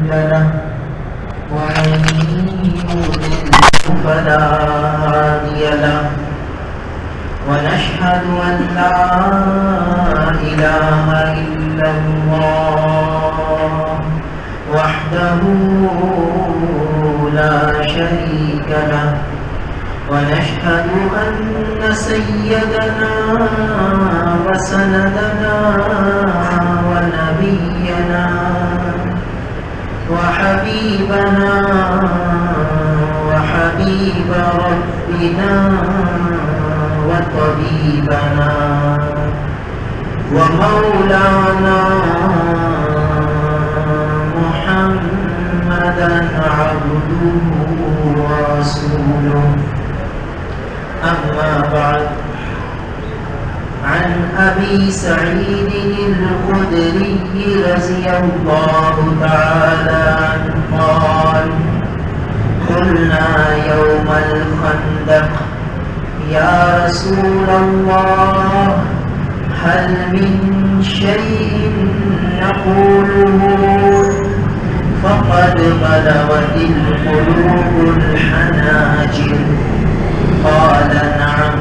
مضل له ومن يضلل فلا هادي له ونشهد أن لا إله إلا الله وحده لا شريك له ونشهد أن سيدنا وسندنا ونبينا وحبيبنا وحبيب ربنا وطبيبنا ومولانا محمدا عبده ورسوله أما بعد عن أبي سعيد الخدري رضي الله تعالى عنه قال قلنا يوم الخندق يا رسول الله هل من شيء نقوله فقد بلغت القلوب الحناجر قال نعم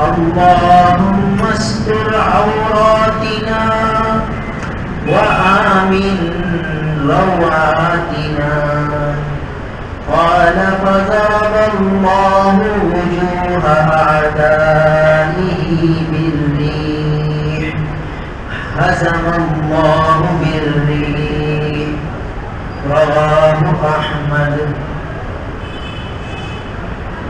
اللهم استر عوراتنا وآمن روعاتنا قال فضرب الله وجوه أعدائه بالريح هزم الله بالريح رواه أحمد.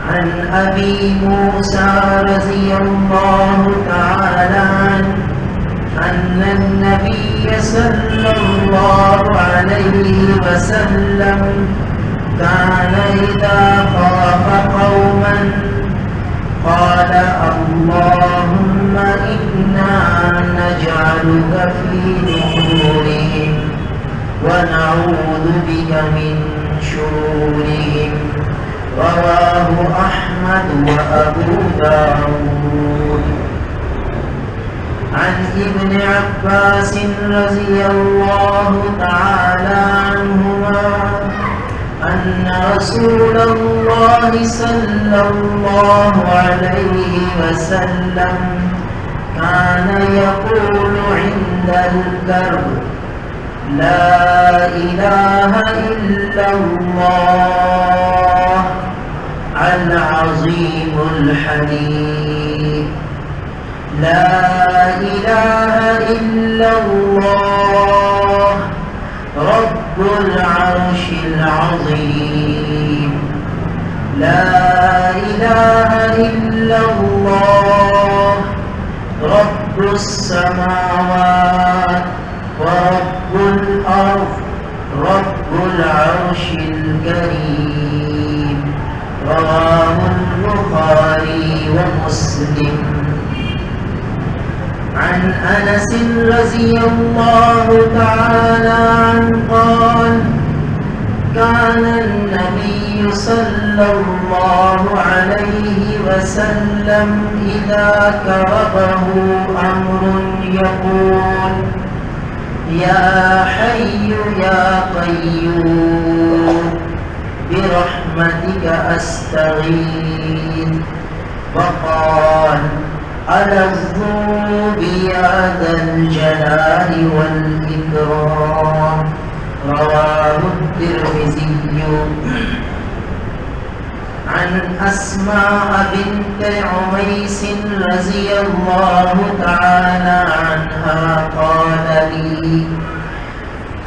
عن أبي موسى رضي الله تعالى عنه أن النبي صلى الله عليه وسلم كان إذا خاف قوما قال اللهم إنا نجعلك في نحورهم ونعوذ بك من شرورهم رواه أحمد وأبو داود. عن ابن عباس رضي الله تعالى عنهما أن رسول الله صلى الله عليه وسلم كان يقول عند الكرب لا إله إلا الله العظيم الحليم لا إله إلا الله رب العرش العظيم لا إله إلا الله رب السماوات ورب الأرض رب العرش الكريم رواه البخاري ومسلم. عن أنس رضي الله تعالى عنه قال كان النبي صلى الله عليه وسلم إذا كربه أمر يقول يا حي يا قيوم برحمتك أستغيث وقال ألظوا بيا ذا الجلال والإكرام رواه الترمذي. عن أسماء بنت عميس رضي الله تعالى عنها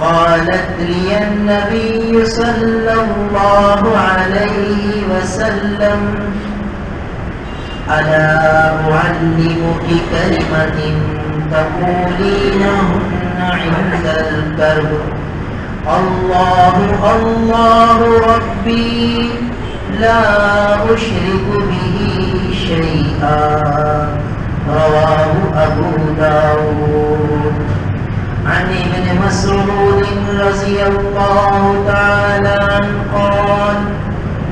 قالت لي النبي صلى الله عليه وسلم ألا أعلمك كلمة تقولينهن عند الكرب الله الله ربي لا أشرك به شيئا رواه أبو داود. عن ابن مسعود رضي الله تعالى عنه قال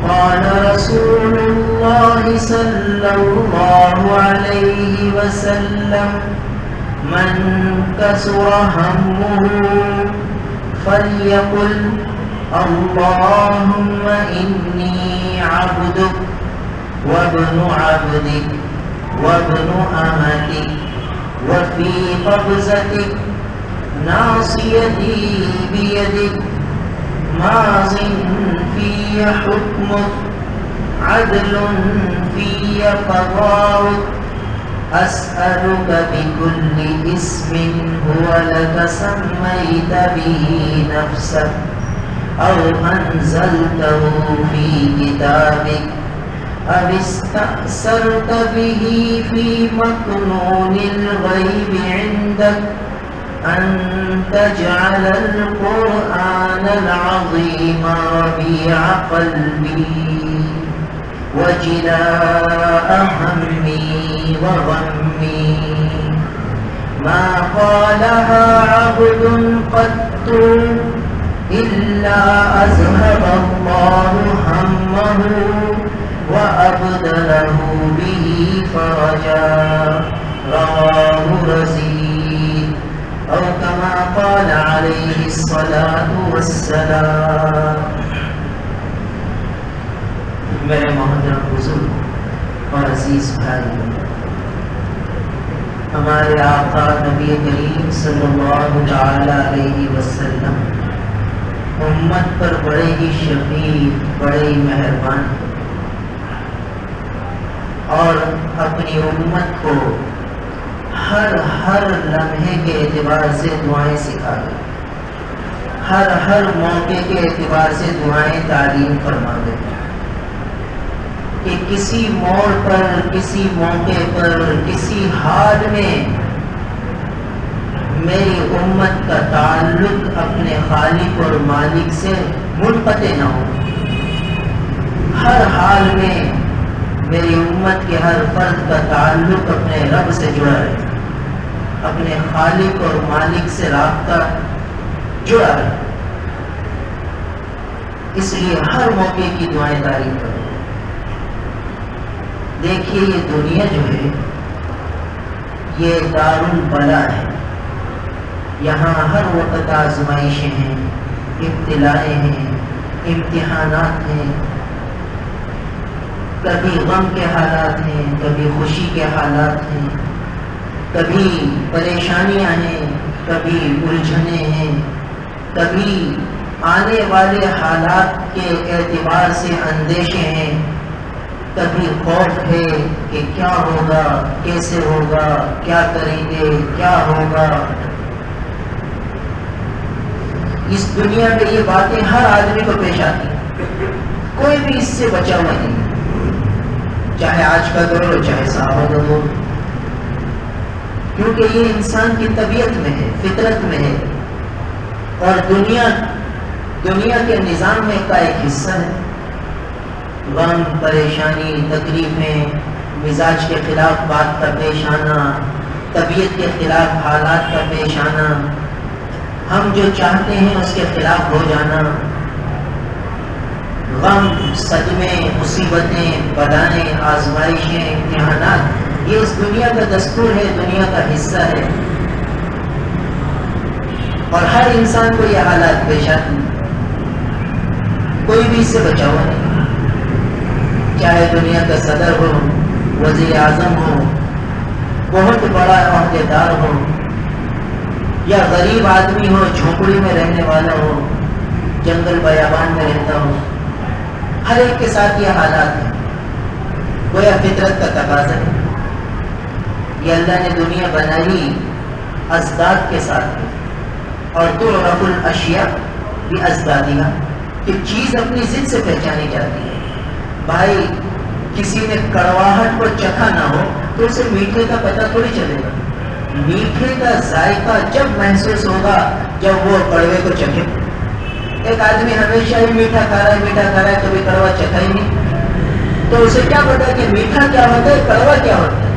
قال رسول الله صلى الله عليه وسلم من كسر همه فليقل اللهم إني عبدك وابن عبدك وابن أمتك وفي قبضتك ناصيتي بيدك ماض في حكمك عدل في قضاؤك أسألك بكل اسم هو لك سميت به نفسك أو أنزلته في كتابك أو استأثرت به في مكنون الغيب عندك أن تجعل القرآن العظيم ربيع قلبي وجلاء همي وغمي ما قالها عبد قط إلا أذهب الله همه وأبدله به فرجا رواه رزين أو كما قال عليه الصلاة والسلام. میرے محترم بزرگ اور عزیز بھائی، ہمارے آقا نبی کریم صلی اللہ تعالی علیہ وسلم امت پر بڑے ہی شفیق، بڑے ہی مہربان اور اپنی امت کو ہر لمحے کے اعتبار سے دعائیں سکھا گئے، ہر موقع کے اعتبار سے دعائیں تعلیم فرما گئے کہ کسی موڑ پر، کسی موقع پر، کسی حال میں میری امت کا تعلق اپنے خالق اور مالک سے منقطع نہ ہو، ہر حال میں میری امت کے ہر فرد کا تعلق اپنے رب سے جڑا رہے، اپنے خالق اور مالک سے رابطہ جڑا رہے. اس لیے ہر موقع کی دعائیں تعریف کرو. دیکھیے یہ دنیا جو ہے یہ دار البلا ہے، یہاں ہر وقت آزمائشیں ہیں، ابتلائیں ہیں، امتحانات ہیں، کبھی غم کے حالات ہیں، کبھی خوشی کے حالات ہیں، کبھی پریشانیاں ہیں، کبھی الجھنیں ہیں، کبھی آنے والے حالات کے اعتبار سے اندیشے ہیں، کبھی خوف ہے کہ کیا ہوگا، کیسے ہوگا، کیا کریں گے، کیا ہوگا. اس دنیا میں یہ باتیں ہر آدمی کو پیش آتی ہیں، کوئی بھی اس سے بچا ہوا نہیں، چاہے آج کا دور ہو چاہے صحابہ کا دور، کیونکہ یہ انسان کی طبیعت میں ہے، فطرت میں ہے، اور دنیا کے نظام میں کا ایک حصہ ہے. غم، پریشانی، تکلیفیں، مزاج کے خلاف بات کا پیش آنا، طبیعت کے خلاف حالات کا پیش آنا، ہم جو چاہتے ہیں اس کے خلاف ہو جانا، غم، صدمے، مصیبتیں، بلائیں، آزمائشیں، امتحانات، یہ اس دنیا کا دستور ہے، دنیا کا حصہ ہے، اور ہر انسان کو یہ حالات پیش آتے ہیں، کوئی بھی اس سے بچا ہوا نہیں، چاہے دنیا کا صدر ہو، وزیر اعظم ہو، بہت بڑا عہدیدار ہو، یا غریب آدمی ہو، جھونپڑی میں رہنے والا ہو، جنگل بیابان میں رہتا ہو، ہر ایک کے ساتھ یہ حالات ہیں. گویا فطرت کا تقاضا ہے. یہ اللہ نے دنیا بنائی ازداد کے ساتھ ہے، اور تعرف الاشیاء بازدادها، کہ چیز اپنی ضد سے پہچانی جاتی ہے. بھائی کسی نے کڑواہٹ کو چکھا نہ ہو تو اسے میٹھے کا پتہ تھوڑی چلے گا. میٹھے کا ذائقہ جب محسوس ہوگا جب وہ کڑوے کو چکھے. ایک آدمی ہمیشہ ہی میٹھا کھا رہا ہے، کبھی کڑوا چکھا ہی نہیں، تو اسے کیا پتا کہ میٹھا کیا ہوتا ہے، کڑوا کیا ہوتا ہے.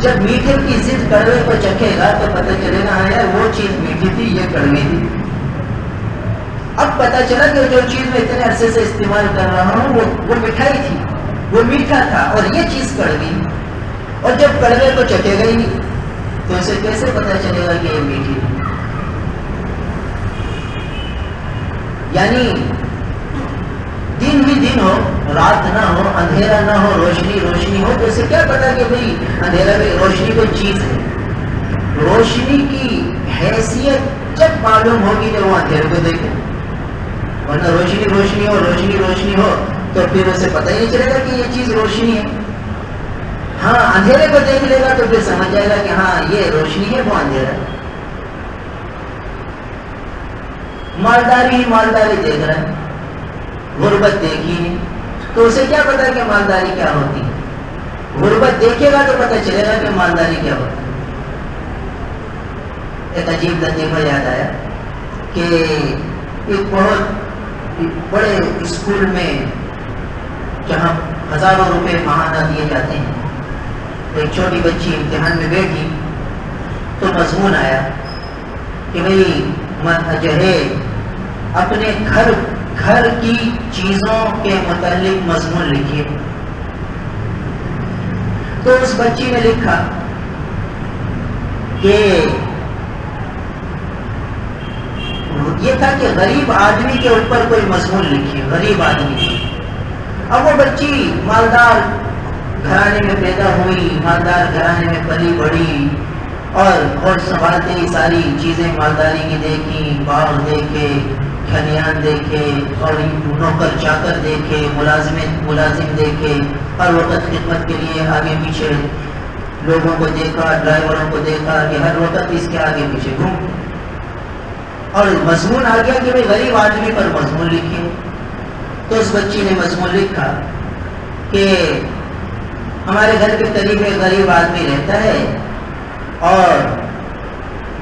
جب میٹھے کی ضد کڑوے کو چکھے گا تو پتہ چلے گا ہاں یار وہ چیز میٹھی تھی، یہ کڑوی تھی. اب پتہ چلا کہ جو چیز میں اتنے عرصے سے استعمال کر رہا ہوں وہ مٹھائی تھی، وہ میٹھا تھا، اور یہ چیز کڑوی. اور جب کڑوے کو چکھے گا ہی نہیں تو اسے کیسے پتہ چلے گا کہ یہ میٹھی تھی. یعنی دن ہی دن ہو، رات نہ ہو، اندھیرا نہ ہو، روشنی روشنی ہو، تو اسے کیا پتا کہ بھئی اندھیرا میں روشنی کوئی چیز ہے؟ روشنی کی حیثیت جب معلوم ہوگی کہ وہ اندھیرے کو دیکھے، ورنہ روشنی روشنی ہو، روشنی روشنی ہو تو پھر اسے پتہ ہی نہیں چلے گا کہ یہ چیز روشنی ہے۔ ہاں اندھیرے کو دیکھ لے گا تو پھر سمجھ جائے گا کہ ہاں یہ روشنی ہے، وہ اندھیرا ہے۔ مالداری ہی مالداری دیکھ رہا ہے، غربت دیکھی نہیں تو اسے کیا پتا کہ مالداری کیا ہوتی ہے؟ غربت دیکھے گا تو پتہ چلے گا کہ مالداری کیا ہوتی ہے۔ ایک عجیب لطیفہ یاد آیا کہ ایک بہت بڑے اسکول میں جہاں ہزاروں روپے ماہانہ دیے جاتے ہیں، ایک چھوٹی بچی امتحان میں بیٹھی تو مضمون آیا کہ بھئی جو ہے اپنے گھر کی چیزوں کے متعلق مضمون لکھیے۔ تو اس بچی نے لکھا کہ یہ تھا کہ غریب آدمی کے اوپر کوئی مضمون لکھیے، غریب آدمی۔ اب وہ بچی مالدار گھرانے میں پیدا ہوئی، مالدار گھرانے میں پلی بڑھی اور گھوڑ سنبھالتے ہی ساری چیزیں مالداری کی دیکھی، باغ دیکھے، کھلیان دیکھے اور نوکر چاکر دیکھے، ملازم دیکھے، ہر وقت خدمت کے لیے آگے پیچھے لوگوں کو دیکھا، ڈرائیوروں کو دیکھا کہ ہر وقت اس کے آگے پیچھے گھوم، اور مضمون آ گیا کہ غریب آدمی پر مضمون لکھیے۔ تو اس بچی نے مضمون لکھا کہ ہمارے گھر کے قریب ایک غریب آدمی رہتا ہے اور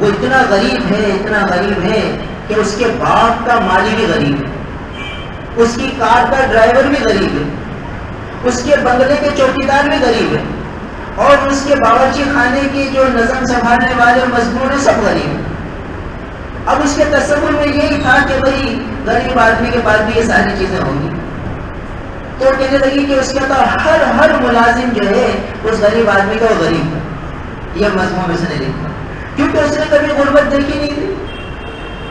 وہ اتنا غریب ہے کہ اس کے باپ کا مالی بھی غریب ہے، اس کی کار کا ڈرائیور بھی غریب ہے، اس کے بنگلے کے چوکیدار بھی غریب ہے، اور اس کے باورچی خانے کی جو نظم سنبھالنے والے مزدور ہیں سب غریب ہیں۔ اب اس کے تصور میں یہی تھا کہ بھئی غریب آدمی کے پاس بھی یہ ساری چیزیں ہوں گی، تو کہنے لگی کہ اس کے تو ہر ملازم جو ہے اس غریب آدمی کا وہ غریب ہے۔ یہ مضمون اس نے لکھا کیونکہ اس نے کبھی غربت دیکھی نہیں تھی،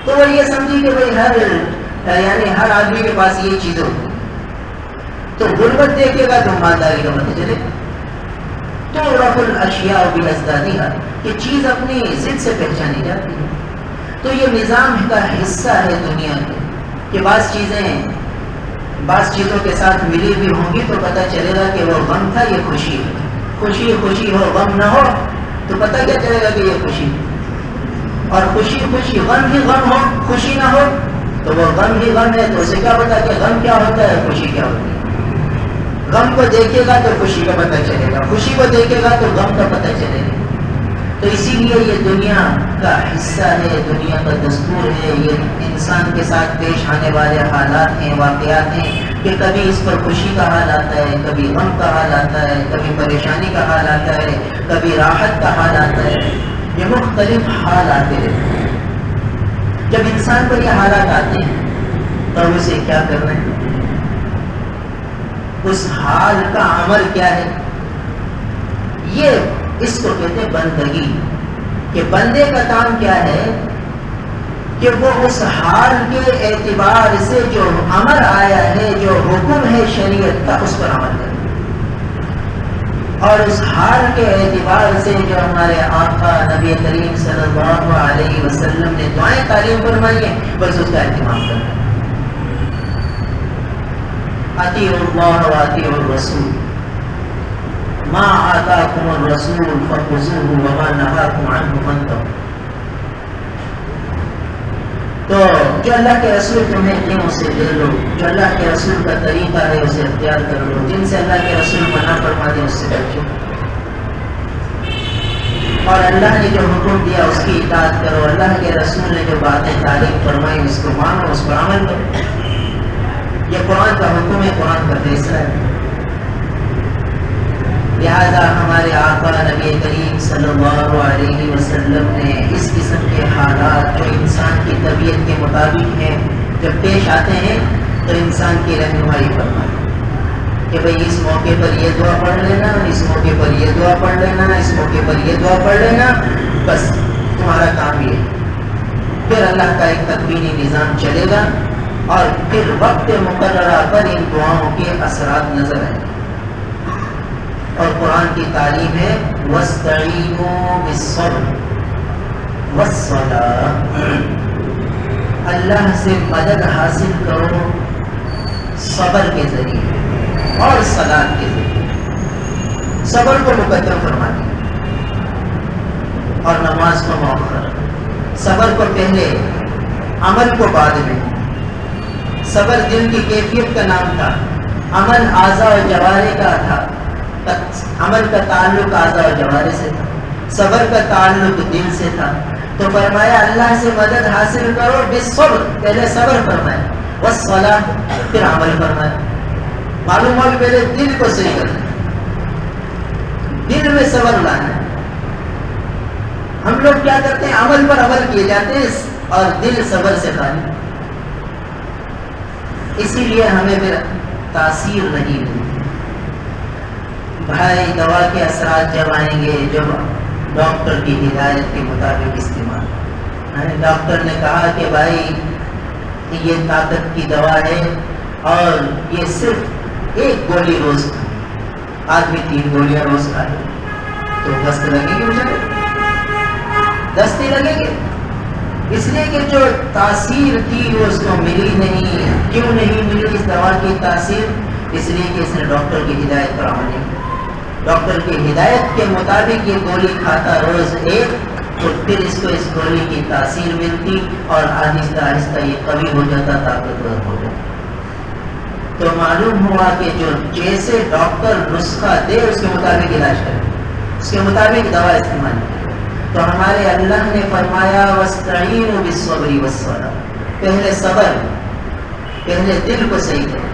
تو وہ یہ سمجھی کہ بھئی ہر آدمی کے پاس یہ چیزیں ہوتی، تو غربت دیکھے گا تو مالداری کا پتہ چلے گا۔ تو رب الاشیاء بازدادها کہ چیز اپنی ضد سے پہچانی جاتی ہے۔ تو یہ نظام کا حصہ ہے دنیا کے کہ بعض چیزوں کے ساتھ ملی بھی ہوں گی تو پتہ چلے گا کہ وہ غم تھا، یہ خوشی ہے۔ خوشی ہو غم نہ ہو تو پتہ کیا چلے گا کہ یہ خوشی ہے، اور خوشی غم ہی غم ہو، خوشی نہ ہو تو وہ غم ہی غم ہے، تو اسے کیا پتا کہ غم کیا ہوتا ہے، خوشی کیا ہوتی ہے۔ غم کو دیکھے گا تو خوشی کا پتہ چلے گا، خوشی کو دیکھے گا تو غم کا پتہ چلے گا۔ تو اسی لیے یہ دنیا کا حصہ ہے، دنیا کا دستور ہے، یہ انسان کے ساتھ پیش آنے والے حالات ہیں، واقعات ہیں کہ کبھی اس پر خوشی کا حال آتا ہے، کبھی غم کا حال آتا ہے، کبھی پریشانی کا حال آتا ہے، کبھی راحت کا حال آتا ہے، یہ مختلف حال آتے رہتے ہیں۔ جب انسان پر یہ حالات آتے ہیں تب اسے کیا کرنا ہے، اس حال کا عمل کیا ہے، یہ اس کو کہتے ہیں بندگی، کہ بندے کا کام کیا ہے کہ وہ اس حال کے اعتبار سے جو امر آیا ہے، جو حکم ہے شریعت کا، اس پر عمل کرے، اور اس حال کے اعتبار سے جو ہمارے آقا نبی کریم صلی اللہ علیہ وسلم نے دعائیں تعلیم فرمائی ہیں بس اس کا اہتمام کرنا ہے۔ اطیعوا اللہ واطیعوا الرسول ما آتاکم الرسول فخذوہ وما نہاکم عنہ فانتہوا۔ تو جو اللہ کے رسول تمہیں دیں اسے لے لو، جو اللہ کے رسول کا طریقہ ہے اسے اختیار کر لو، جن سے اللہ کے رسول منع فرما دیں اس سے بچو، اور اللہ نے جو حکم دیا اس کی اطاعت کرو، اللہ کے رسول نے جو باتیں تعلیم فرمائی اس کو مانو، اس پر عمل کرو۔ یہ قرآن کا حکم ہے، قرآن کا فیصلہ ہے۔ لہذا ہمارے آقا نبی کریم صلی اللہ علیہ وسلم نے اس قسم کے حالات جو انسان کی طبیعت کے مطابق ہیں جب پیش آتے ہیں تو انسان کی رہنمائی فرمائی کہ بھئی اس موقع پر یہ دعا پڑھ لینا، اس موقع پر یہ دعا پڑھ لینا، اس موقع پر یہ دعا پڑھ لینا، بس تمہارا کام یہ۔ پھر اللہ کا ایک تکوینی نظام چلے گا اور پھر وقت مقررہ پر ان دعاؤں کے اثرات نظر آئیں. اور قرآن کی تعلیم ہے وَاسْتَعِينُوا بِالصَّبْرِ وَالصَّلَاةِ، اللہ سے مدد حاصل کرو صبر کے ذریعے اور صلاۃ کے ذریعے. صبر کو مقدم فرما دیا اور نماز کو مؤخر. صبر کو پہلے، عمل کو بعد میں. صبر دل کی کیفیت کا نام تھا، عمل اعضاء و جوارح کا تھا. عمل کا تعلق اعضاء و جوارح سے تھا، صبر کا تعلق دل سے تھا. تو فرمایا اللہ سے مدد حاصل کرو بالصبر، پہلے صبر فرمایا، والصلاۃ پھر عمل فرمایا. معلوم ہو کہ پہلے دل کو صحیح کرنا، دل میں صبر لانا ہے. ہم لوگ کیا کرتے ہیں، عمل پر عمل کیے جاتے ہیں اور دل صبر سے خالی. اسی لیے ہمیں پھر تاثیر نہیں ملتی. بھائی دوا کے اثرات جب آئیں گے، جب ڈاکٹر کی ہدایت کے مطابق استعمال. ڈاکٹر نے کہا کہ بھائی یہ طاقت کی دوا ہے اور یہ صرف ایک گولی روز کھائے، آدمی 3 گولیاں روز کھائے تو دست لگے گی، مجھے دست ہی لگیں گے. اس لیے کہ جو تاثیر تھی وہ اس کو ملی نہیں. کیوں نہیں ملی اس دوا کی تاثیر؟ اس لیے کہ اس نے ڈاکٹر کی ہدایت پر عمل نہیں. ڈاکٹر کی ہدایت کے مطابق یہ گولی کھاتا روز ایک، تو پھر اس کو اس گولی کی تاثیر ملتی اور آہستہ آہستہ یہ قوی ہو جاتا، طاقتور ہو جاتا. تو معلوم ہوا کہ جو جیسے ڈاکٹر نسخہ دے اس کے مطابق علاج کرے، اس کے مطابق دوا استعمال کرے. تو ہمارے اللہ نے فرمایا وَاسْتَعِينُوا بِالصَّبْرِ وَالصَّلَاةِ، پہلے صبر، پہلے دل کو صحیح کرو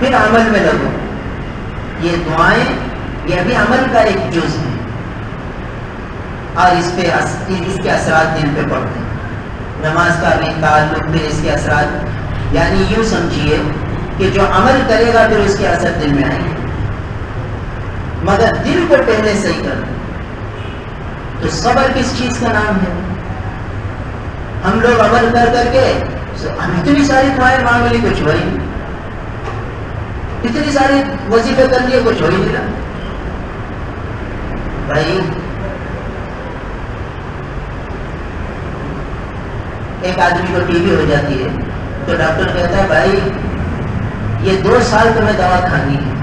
پھر عمل میں لگو. یہ دعائیں یہ بھی عمل کا ایک جز ہے اور اس کے اثرات دل پہ پڑتے ہیں. نماز کا بھی تعلق پھر اس کے اثرات، یعنی یوں سمجھیے کہ جو عمل کرے گا پھر اس کے اثر دل میں آئیں گے. مگر دل کو پہلے صحیح کرنا. تو صبر کس چیز کا نام ہے؟ ہم لوگ عمل کر کر کے ہم اتنی ساری دعائیں مانگ لی، کچھ وہی نہیں. اتنی ساری وظیفے کر لیے، کچھ ہو ہی نہیں رہا. بھائی ایک آدمی کو ٹی بی ہو جاتی ہے تو ڈاکٹر کہتا ہے بھائی یہ 2 سال تمہیں دوا کھانی ہے،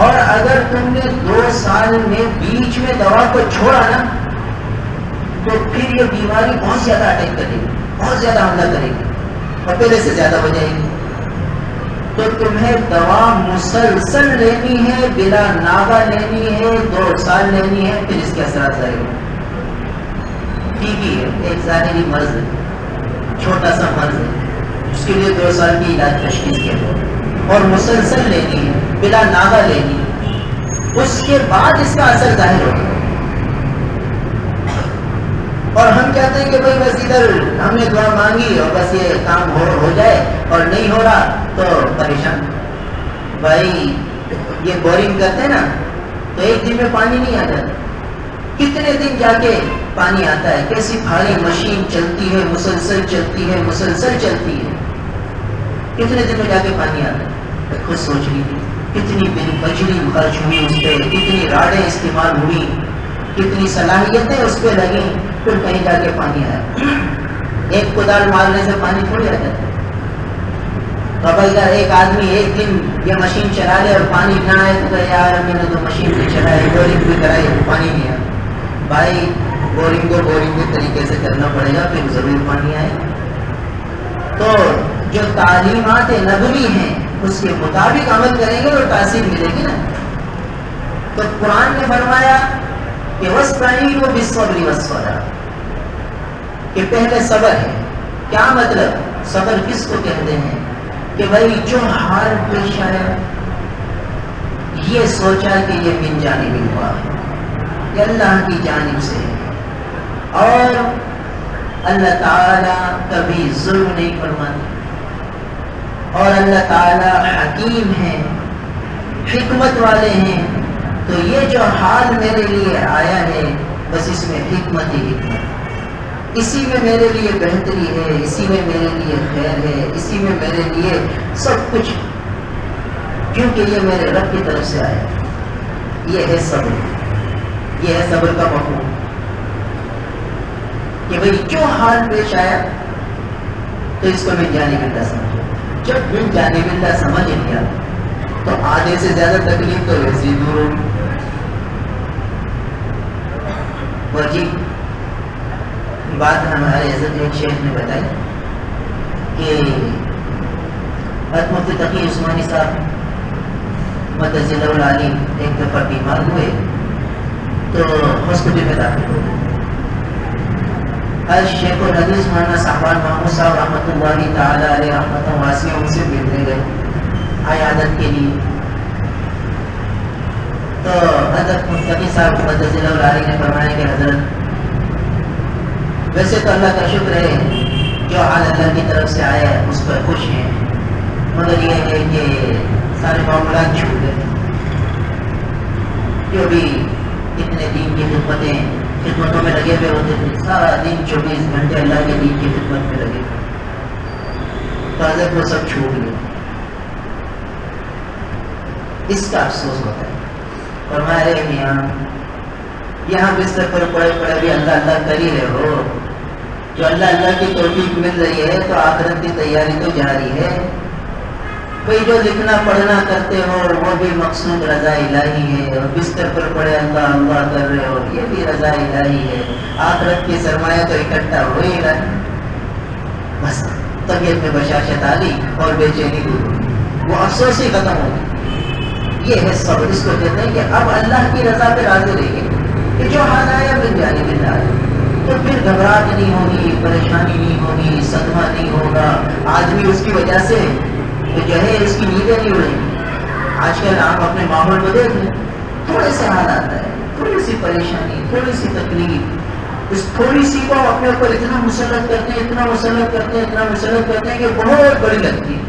اور اگر تم نے 2 سال میں بیچ میں دوا کو چھوڑا نا تو پھر یہ بیماری بہت زیادہ اٹیک کرے گی، بہت زیادہ حملہ کرے گی اور پہلے سے زیادہ ہو جائے گی. تو تمہیں دوا مسلسل لینی ہے، بلا ناغہ لینی ہے، 2 سال لینی ہے، پھر اس کے اثرات ظاہر ہوں. ٹی بی ہے، ایک ظاہری مرض ہے، چھوٹا سا مرض ہے، اس کے لیے 2 سال کی علاج تشخیص کے بعد اور مسلسل لینی ہے، بلا ناغہ لینی ہے، اس کے بعد اس کا اثر ظاہر ہوگا. اور ہم کہتے ہیں کہ بھائی بس ادھر ہم نے دعا مانگی اور بس یہ کام ہو جائے اور نہیں ہو رہا تو پریشان. بھائی یہ بورنگ کرتے ہیں نا تو ایک دن میں پانی نہیں آ جاتا، کتنے دن جا کے پانی آتا ہے. کیسی بھاری مشین چلتی ہے، مسلسل چلتی ہے، مسلسل چلتی ہے، کتنے دن میں جا کے پانی آتا ہے. خود سوچ لیجیے کتنی بجلی خرچ ہوئی اس پہ، کتنی راڈیں استعمال ہوئی، کتنی صلاحیتیں اس پہ لگیں، پھر کہیں جا کے پانی آیا. ایک کدال مارنے سے پانی تھوڑی آ جاتا ہے. تو اگر ایک آدمی ایک دن یہ مشین چلا لے اور پانی نہ آئے تو کہ یار میں نے تو مشین بھی چلائی، بورنگ بھی کرائی، پانی نہیں آیا. بھائی بورنگ کو بورنگ کے طریقے سے کرنا پڑے گا، پھر ضرور پانی آئے. تو جو تعلیمات نبوی ہیں اس کے مطابق عمل کریں گے اور تاثیر ملے گی نا. تو قرآن نے فرمایا کہ وَاسْتَعِينُوا بِالصَّبْرِ وَالصَّلَاةِ، کہ پہلے صبر ہے. کیا مطلب؟ صبر کس کو کہتے ہیں؟ کہ بھائی جو حال پیش آیا یہ سوچا کہ یہ من جانب ہوا، یہ اللہ کی جانب سے ہے، اور اللہ تعالیٰ کبھی ظلم نہیں فرماتے، اور اللہ تعالیٰ حکیم ہیں، حکمت والے ہیں. تو یہ جو حال میرے لیے آیا ہے بس اس میں حکمت ہی حکمت. اسی میں میرے لیے بہتری ہے، اسی میں میرے لیے خیر ہے، اسی میں میرے لیے سب کچھ، کیونکہ یہ میرے رب کی طرف سے آیا۔ یہ ہے صبر، یہ ہے صبر کا مفہوم، کہ بھئی جو حال پیش آیا تو اس کو من جانب اللہ سمجھو۔ جب من جانب اللہ سمجھ لیا تو آدھے سے زیادہ تکلیف تو ویسے ہی دور ہوگی۔ اور جی بات ہمارے حضرت ایک شیخ نے بتائی کہ حضرت مفتی تقی عثمانی صاحب مدثر العلی ایک دفعہ بیمار ہوئے تو ہاسپٹل میں داخل ہو گئے۔ حضرت شیخ الحدیث مولانا صاحبان محمود صاحب رحمۃ اللہ تعالی علیہ رحمۃ واسعہ ان سے ملنے گئے عیادت کے لیے۔ تو حضرت مفتی صاحب مدثر العلی نے فرمایا کہ حضرت ویسے تو اللہ کا شکر ہے، جو حال اللہ کی طرف سے آیا ہے اس پر خوش ہیں، مگر یہ ہے کہ سارے معاملات چھوٹ گئے، جو بھی اتنے دین کی خدمتوں میں لگے ہوئے ہوتے تھے، سارا دن 24 گھنٹے اللہ کے دین کی خدمت میں لگے، تو حضرت وہ سب چھوٹ گئے۔ اس کا افسوس ہوتا ہے۔ فرمایا رہے میاں یہاں بستر پر پڑے پڑے بھی اللہ اللہ کر ہی رہے ہو، جو اللہ اللہ کی توفیق مل رہی ہے تو آخرت کی تیاری تو جاری ہے۔ بھئی جو لکھنا پڑھنا کرتے ہو وہ بھی مقصود رضا الہی ہے، اور بستر پر پڑے اللہ اللہ کر رہے ہو یہ بھی رضا الہی ہے۔ آخرت کی سرمایہ تو اکٹھا ہو ہی رہا ہے، بس طبیعت میں بشاشت آ گئی اور بے چینی دور ہوئی، وہ افسوس ہی ختم ہو گئی۔ یہ ہے صبر، اس کو کہتے ہیں کہ اب اللہ کی رضا پہ راضی رہیے کہ جو حال آیا من جانب اللہ، تو پھر گھبراہٹ نہیں ہوگی، پریشانی نہیں ہوگی، صدمہ نہیں ہوگا۔ آدمی اس کی وجہ سے جو ہے اس کی نیندیں نہیں اڑیں۔ آج کل آپ اپنے ماحول کو دیکھ لیں، تھوڑے سے حال آتا ہے، تھوڑی سی پریشانی، تھوڑی سی تکلیف، اس تھوڑی سی کو اپنے اوپر اتنا مسلط کرتے ہیں، اتنا مسلط کرتے ہیں، اتنا مسلط کرتے ہیں کہ بہت بڑی لگتی ہے،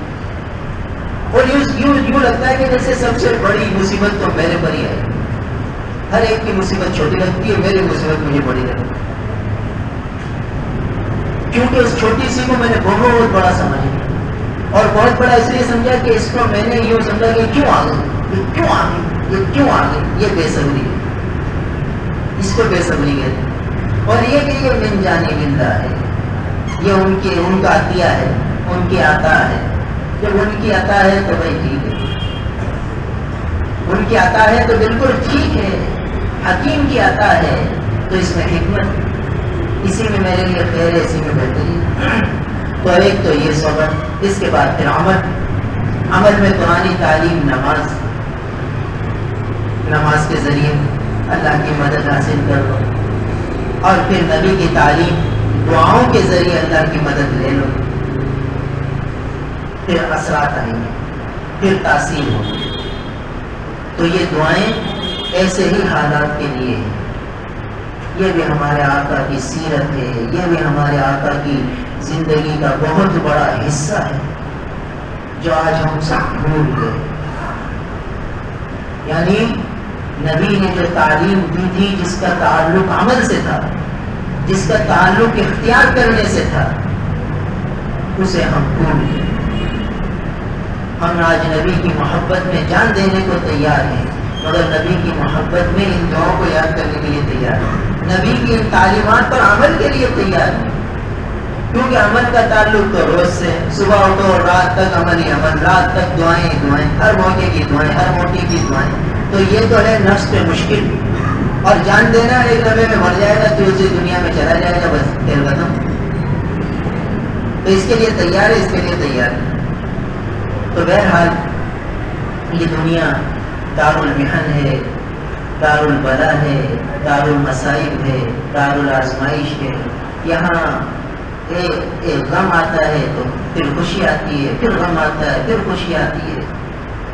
اور یوں لگتا ہے کہ جیسے سب سے بڑی مصیبت تو میرے پر ہی ہے۔ ہر ایک کی مصیبت چھوٹی لگتی ہے، میری مصیبت مجھے بڑی لگتی ہے، کیونکہ اس چھوٹی سی کو میں نے بہت بڑا سمجھا، اور بہت بڑا اس لیے سمجھا کہ اس کو میں نے یوں سمجھا کہ کیوں آ گئی، یہ کیوں آ گئی، یہ کیوں آ گئی، یہ بے صبری ہے، اس کو بے صبری ہے۔ اور یہ کہ یہ من جانب اللہ ہے، یہ ان کا عطیہ ہے، ان کی عطا ہے۔ جب ان کی عطا ہے تو بھائی ٹھیک ہے، ان کی عطا ہے تو بالکل ٹھیک ہے، حکیم کی عطا ہے تو اس میں حکمت، اسی میں میرے لیے خیر ہے، اسی میں بہتری ہے۔ تو ایک تو یہ صبر، اس کے بعد پھر عمل میں قرآن تعلیم، نماز کے ذریعے اللہ کی مدد حاصل کرو، اور پھر نبی کی تعلیم، دعاؤں کے ذریعے اللہ کی مدد لے لو، پھر اثرات آئیں گے، پھر تاثیر ہوگی۔ تو یہ دعائیں ایسے ہی حالات کے لیے ہیں، یہ بھی ہمارے آقا کی سیرت ہے، یہ بھی ہمارے آقا کی زندگی کا بہت بڑا حصہ ہے جو آج ہم سب بھول گئے۔ یعنی نبی نے جو تعلیم دی تھی، جس کا تعلق عمل سے تھا، جس کا تعلق اختیار کرنے سے تھا، اسے ہم بھول گئے۔ ہم آج نبی کی محبت میں جان دینے کو تیار ہیں، مگر نبی کی محبت میں ان دعاؤں کو یاد کرنے کے لیے تیار ہیں، نبی کی ان تعلیمات پر عمل کے لیے تیار ہیں، کیونکہ عمل کا تعلق تو روز سے، صبح اٹھو اور رات تک عمل ہی عمل، رات تک دعائیں دعائیں، ہر موقع کی دعائیں، ہر موقع کی دعائیں۔ تو یہ تو ہے نفس پہ مشکل، اور جان دینا ایک لمحے میں مر جائے گا تو اسی دنیا میں چلا جائے گا، بس پھر ختم۔ تو اس کے لیے تیار ہے، اس کے لیے تیار ہے۔ تو بہرحال یہ دنیا دار المحن ہے، دار البلا ہے، دار المصائب ہے، دار الآزمائش ہے۔ یہاں ایک غم آتا ہے تو پھر خوشی آتی ہے، پھر غم آتا ہے، پھر خوشی آتی ہے،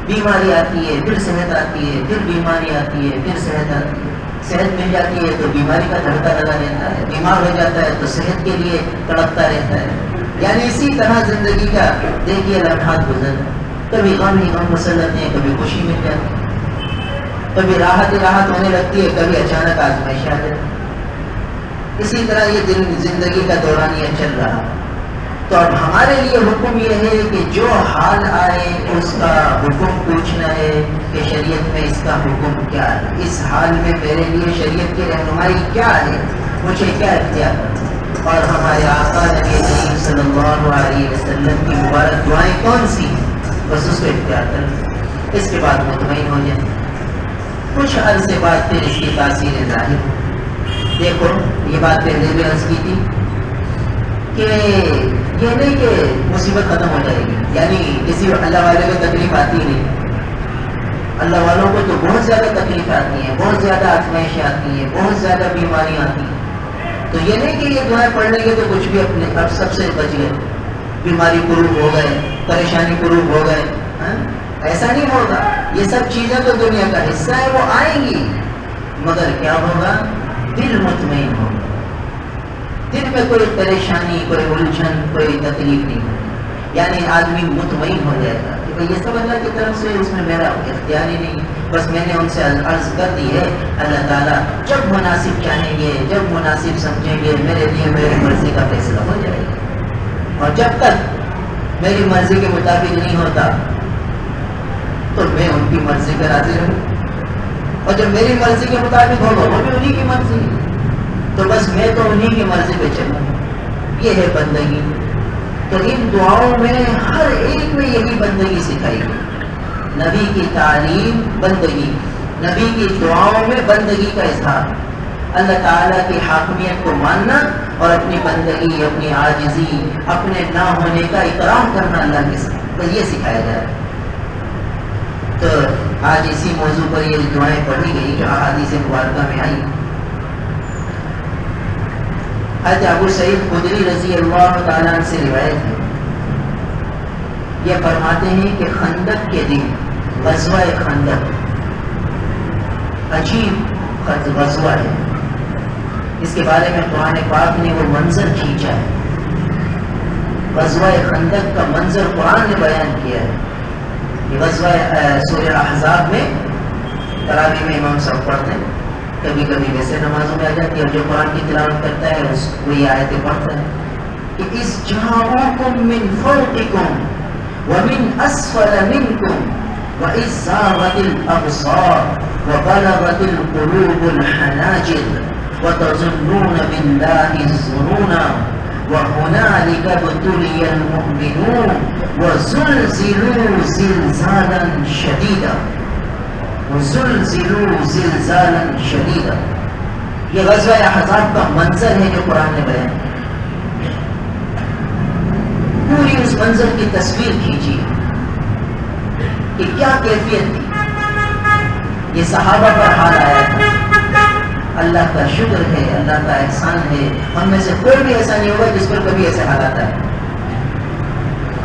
بیماری آتی ہے، پھر صحت آتی ہے، پھر بیماری آتی ہے، پھر صحت آتی ہے۔ صحت مل جاتی ہے تو بیماری کا دھڑکا لگا رہتا ہے، بیمار ہو جاتا ہے تو صحت کے لیے تڑپتا رہتا ہے۔ یعنی اسی طرح زندگی کا دیکھیے لمحات گزر، کبھی غم ہی غم مسلط ہیں، کبھی خوشی مل جاتی ہے، کبھی راحت ہی راحت ہونے لگتی ہے، کبھی اچانک آزمائش آ جاتی ہے۔ اسی طرح یہ زندگی کا دورانیہ چل رہا. تو اب ہمارے لیے حکم یہ ہے کہ جو حال آئے اس کا حکم پوچھنا ہے کہ شریعت میں اس کا حکم کیا ہے, اس حال میں میرے لیے شریعت کی رہنمائی کیا ہے, مجھے کیا اختیار کرنا. اور ہمارے آقا نبی کریم صلی اللہ علیہ وسلم کی مبارک دعائیں کون سی, بس اس کو اختیار کریں, اس کے بعد مطمئن ہو جائیں. کچھ عرصے بعد پھر اس کی تاثیر ظاہر. دیکھو یہ بات پہلے بھی عرض کی تھی کہ یہ نہیں کہ مصیبت ختم ہو جائے گی, یعنی کسی اللہ والے کو تکلیف آتی نہیں. اللہ والوں کو تو بہت زیادہ تکلیف آتی ہیں, بہت زیادہ آزمائشیں آتی ہیں, بہت زیادہ بیماریاں آتی ہیں. تو یہ نہیں کہ یہ دعائیں پڑھ لیں گے تو کچھ بھی اپنے اب سب سے بچ گئے, بیماری قروب ہو گئے, پریشانی قروب ہو گئے. ایسا نہیں ہوگا. یہ سب چیزیں تو دنیا کا حصہ ہے, وہ آئیں گی, مگر کیا ہوگا, دل مطمئن ہوگا. دل میں کوئی پریشانی, کوئی الجھن, کوئی تکلیف نہیں ہوگی. یعنی آدمی مطمئن ہو جائے گا کہ یہ سب اللہ کی طرف سے, اس میں میرا اختیار ہی نہیں, بس میں نے ان سے عرض کر دی ہے. اللہ تعالیٰ جب مناسب چاہیں گے, جب مناسب سمجھیں گے, میرے لیے میری مرضی کا فیصلہ ہو جائے گا. اور جب تک میری مرضی کے مطابق نہیں ہوتا تو میں ان کی مرضی کا راضی رہوں, اور جب میری مرضی کے مطابق ہوگا وہ بھی انہی کی مرضی, تو بس میں تو انہی کی مرضی پہ چلوں. یہ ہے بندگی. تو ان دعاؤں میں ہر ایک میں یہی بندگی سکھائی گئی. نبی کی تعلیم بندگی, نبی کی دعاؤں میں بندگی کا اظہار, اللہ تعالیٰ کی حاکمیت کو ماننا اور اپنی بندگی, اپنی عاجزی, اپنے نہ ہونے کا اقرار کرنا اللہ کے ساتھ, بس یہ سکھایا جائے. تو آج اسی موضوع پر یہ دعائیں پڑھی گئی جو احادیث مبارکہ میں آئی. حضرت ابو سعید خدری رضی اللہ تعالیٰ عنہ سے روایت ہے, یہ فرماتے ہیں کہ خندق کے دن, غزوہ خندق عجیب غزوہ ہے, اس کے بارے میں قرآن پاک نے وہ منظر کھینچا ہے. غزوہ خندق کا منظر قرآن نے بیان کیا ہے. یہ غزوہ سورہ احزاب میں تراویح میں امام صاحب پڑھتے ہیں, کبھی کبھی ویسے نمازوں میں آ جاتی ہے, اور جو قرآن کی تلاوت کرتا ہے اس کو یہ آیتیں پڑھتا ہے کہ اذ جاءوکم من فوقکم ومن اسفل منکم واذ زاغت الابصار وبلغت القلوب الحناجر وتظنون بالله الظنونا وهنالك ابتلي المؤمنون وزلزلوا زلزالا شديدا وزلزلوا زلزالا شديدا. یہ غزوہ احزاب کا منظر ہے جو قرآن نے بیان کیا. پوری اس منظر کی تصویر کھینچی کہ کیا کیفیت تھی. یہ صحابہ پر حال آیا تھا. اللہ کا شکر ہے, اللہ کا احسان ہے, ہم میں سے کوئی بھی ایسا نہیں ہوگا جس پر کبھی ایسے حالات آئے.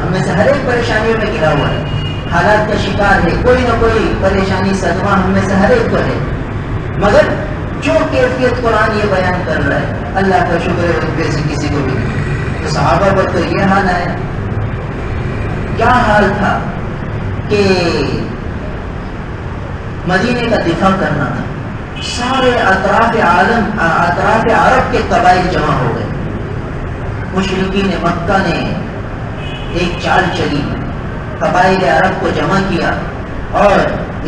ہم میں سے ہر ایک پریشانیوں میں گھرا ہوا ہے, حالات کا شکار ہے, کوئی نہ کوئی پریشانی صدمہ ہم میں سے ہر ایک کو ہے. مگر جو کیفیت قرآن یہ بیان کر رہا ہے, اللہ کا شکر ہے, ان سے کسی کو بھی نہیں. تو صحابہ پر تو یہ حال آیا. کیا حال تھا کہ مدینے کا دفاع کرنا تھا, سارے اطراف عرب کے قبائل جمع ہو گئے. مشرکین مکہ نے ایک چال چلی, قبائل عرب کو جمع کیا اور